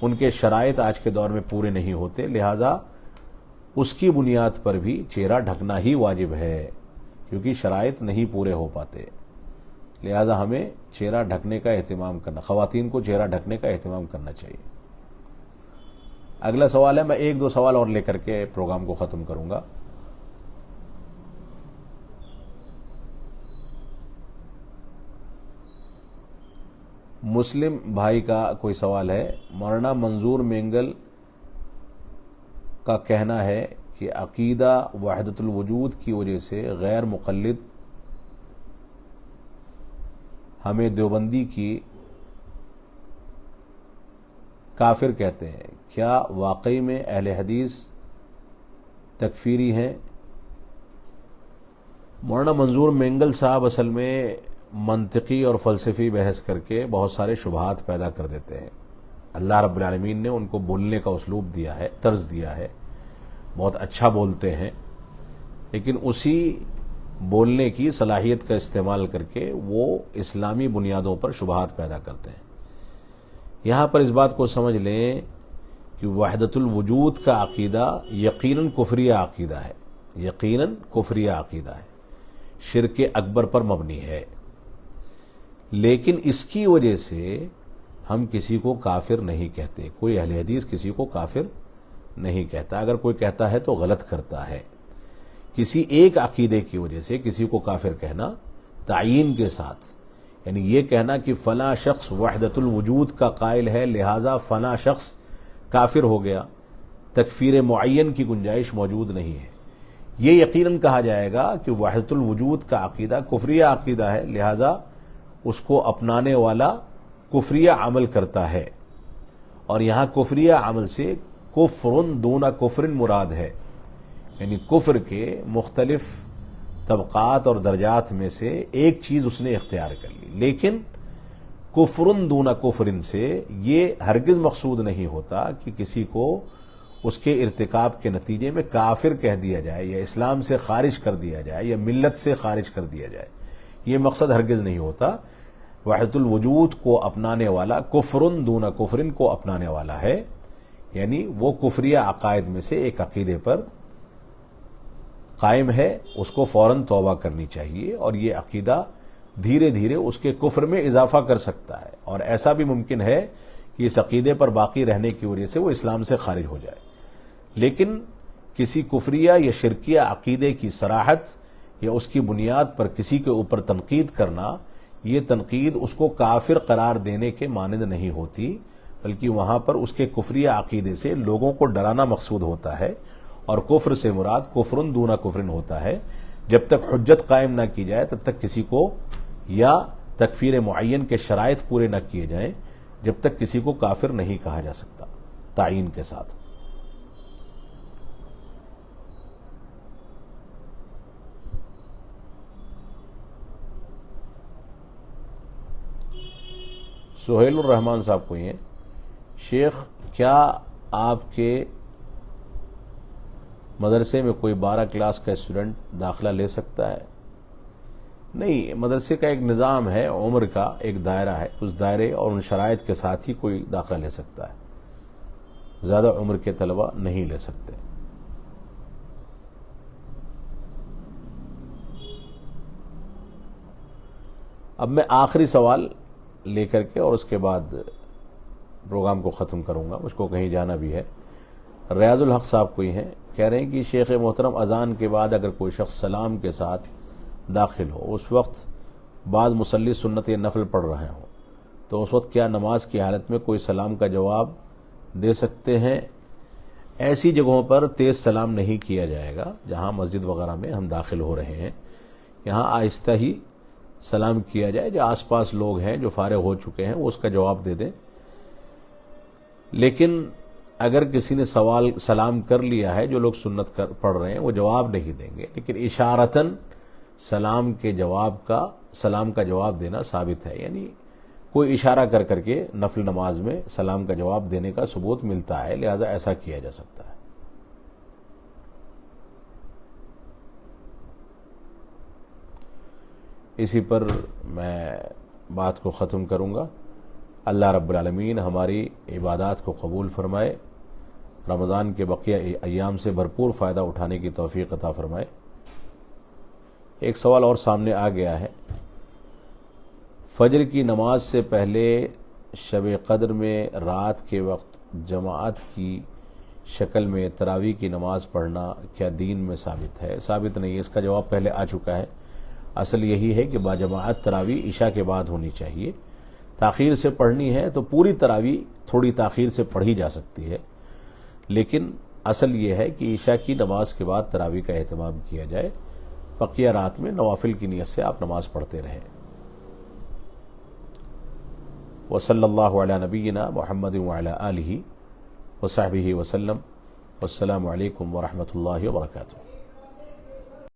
S1: ان کے شرائط آج کے دور میں پورے نہیں ہوتے، لہذا اس کی بنیاد پر بھی چہرہ ڈھکنا ہی واجب ہے، کیونکہ شرائط نہیں پورے ہو پاتے، لہذا ہمیں چہرہ ڈھکنے کا اہتمام کرنا، خواتین کو چہرہ ڈھکنے کا اہتمام کرنا چاہیے۔ اگلا سوال ہے، میں ایک دو سوال اور لے کر کے پروگرام کو ختم کروں گا۔ مسلم بھائی کا کوئی سوال ہے، مولانا منظور مینگل کا کہنا ہے کہ عقیدہ وحدت الوجود کی وجہ سے غیر مقلد ہمیں دیوبندی کی کافر کہتے ہیں، کیا واقعی میں اہل حدیث تکفیری ہیں؟ مولانا منظور مینگل صاحب اصل میں منطقی اور فلسفی بحث کر کے بہت سارے شبہات پیدا کر دیتے ہیں۔ اللہ رب العالمین نے ان کو بولنے کا اسلوب دیا ہے، طرز دیا ہے، بہت اچھا بولتے ہیں، لیکن اسی بولنے کی صلاحیت کا استعمال کر کے وہ اسلامی بنیادوں پر شبہات پیدا کرتے ہیں۔ یہاں پر اس بات کو سمجھ لیں کہ وحدت الوجود کا عقیدہ یقیناً کفریہ عقیدہ ہے، یقیناً کفریہ عقیدہ ہے، شرک اکبر پر مبنی ہے، لیکن اس کی وجہ سے ہم کسی کو کافر نہیں کہتے، کوئی اہل حدیث کسی کو کافر نہیں کہتا، اگر کوئی کہتا ہے تو غلط کرتا ہے۔ کسی ایک عقیدے کی وجہ سے کسی کو کافر کہنا تعیین کے ساتھ، یعنی یہ کہنا کہ فلاں شخص وحدت الوجود کا قائل ہے لہذا فلاں شخص کافر ہو گیا، تکفیر معین کی گنجائش موجود نہیں ہے۔ یہ یقیناً کہا جائے گا کہ وحدت الوجود کا عقیدہ کفریہ عقیدہ ہے، لہذا اس کو اپنانے والا کفریہ عمل کرتا ہے، اور یہاں کفریہ عمل سے کفر دون کفر مراد ہے، یعنی کفر کے مختلف طبقات اور درجات میں سے ایک چیز اس نے اختیار کر لی، لیکن کفر دون کفر سے یہ ہرگز مقصود نہیں ہوتا کہ کسی کو اس کے ارتکاب کے نتیجے میں کافر کہہ دیا جائے یا اسلام سے خارج کر دیا جائے یا ملت سے خارج کر دیا جائے، یہ مقصد ہرگز نہیں ہوتا۔ وحدت الوجود کو اپنانے والا کفر دون کفر کو اپنانے والا ہے، یعنی وہ کفریہ عقائد میں سے ایک عقیدے پر قائم ہے، اس کو فوراً توبہ کرنی چاہیے، اور یہ عقیدہ دھیرے دھیرے اس کے کفر میں اضافہ کر سکتا ہے، اور ایسا بھی ممکن ہے کہ اس عقیدے پر باقی رہنے کی وجہ سے وہ اسلام سے خارج ہو جائے۔ لیکن کسی کفریہ یا شرکیہ عقیدے کی صراحت یا اس کی بنیاد پر کسی کے اوپر تنقید کرنا، یہ تنقید اس کو کافر قرار دینے کے مانند نہیں ہوتی، بلکہ وہاں پر اس کے کفریہ عقیدے سے لوگوں کو ڈرانا مقصود ہوتا ہے، اور کفر سے مراد کفر دون کفر ہوتا ہے۔ جب تک حجت قائم نہ کی جائے تب تک کسی کو، یا تکفیر معین کے شرائط پورے نہ کیے جائیں، جب تک کسی کو کافر نہیں کہا جا سکتا تعین کے ساتھ۔ سہیل الرحمان صاحب کو یہ شیخ، کیا آپ کے مدرسے میں کوئی 12 کلاس کا اسٹوڈنٹ داخلہ لے سکتا ہے؟ نہیں، مدرسے کا ایک نظام ہے، عمر کا ایک دائرہ ہے، اس دائرے اور ان شرائط کے ساتھ ہی کوئی داخلہ لے سکتا ہے، زیادہ عمر کے طلبہ نہیں لے سکتے۔ اب میں آخری سوال لے کر کے اور اس کے بعد پروگرام کو ختم کروں گا، مجھ کو کہیں جانا بھی ہے۔ ریاض الحق صاحب کوئی ہیں، کہہ رہے ہیں کہ شیخ محترم، اذان کے بعد اگر کوئی شخص سلام کے ساتھ داخل ہو، اس وقت بعض مصلی سنت یا نفل پڑھ رہے ہوں، تو اس وقت کیا نماز کی حالت میں کوئی سلام کا جواب دے سکتے ہیں؟ ایسی جگہوں پر تیز سلام نہیں کیا جائے گا جہاں مسجد وغیرہ میں ہم داخل ہو رہے ہیں، یہاں آہستہ ہی سلام کیا جائے، جو آس پاس لوگ ہیں جو فارغ ہو چکے ہیں وہ اس کا جواب دے دیں۔ لیکن اگر کسی نے سلام کر لیا ہے، جو لوگ سنت پڑھ رہے ہیں وہ جواب نہیں دیں گے، لیکن اشارتاً سلام کا جواب دینا ثابت ہے، یعنی کوئی اشارہ کر کر کے نفل نماز میں سلام کا جواب دینے کا ثبوت ملتا ہے، لہذا ایسا کیا جا سکتا ہے۔ اسی پر میں بات کو ختم کروں گا۔ اللہ رب العالمین ہماری عبادات کو قبول فرمائے، رمضان کے بقیہ ایام سے بھرپور فائدہ اٹھانے کی توفیق عطا فرمائے۔ ایک سوال اور سامنے آ گیا ہے، فجر کی نماز سے پہلے شب قدر میں رات کے وقت جماعت کی شکل میں تراویح کی نماز پڑھنا کیا دین میں ثابت ہے؟ ثابت نہیں ہے، اس کا جواب پہلے آ چکا ہے۔ اصل یہی ہے کہ باجماعت تراویح عشاء کے بعد ہونی چاہیے، تاخیر سے پڑھنی ہے تو پوری تراویح تھوڑی تاخیر سے پڑھی جا سکتی ہے، لیکن اصل یہ ہے کہ عشاء کی نماز کے بعد تراویح کا اہتمام کیا جائے، بقیہ رات میں نوافل کی نیت سے آپ نماز پڑھتے رہیں۔ وصلی اللہ علی نبینا محمد وعلی آلہ وصحبہ وسلم، والسلام علیکم ورحمۃ اللہ وبرکاتہ۔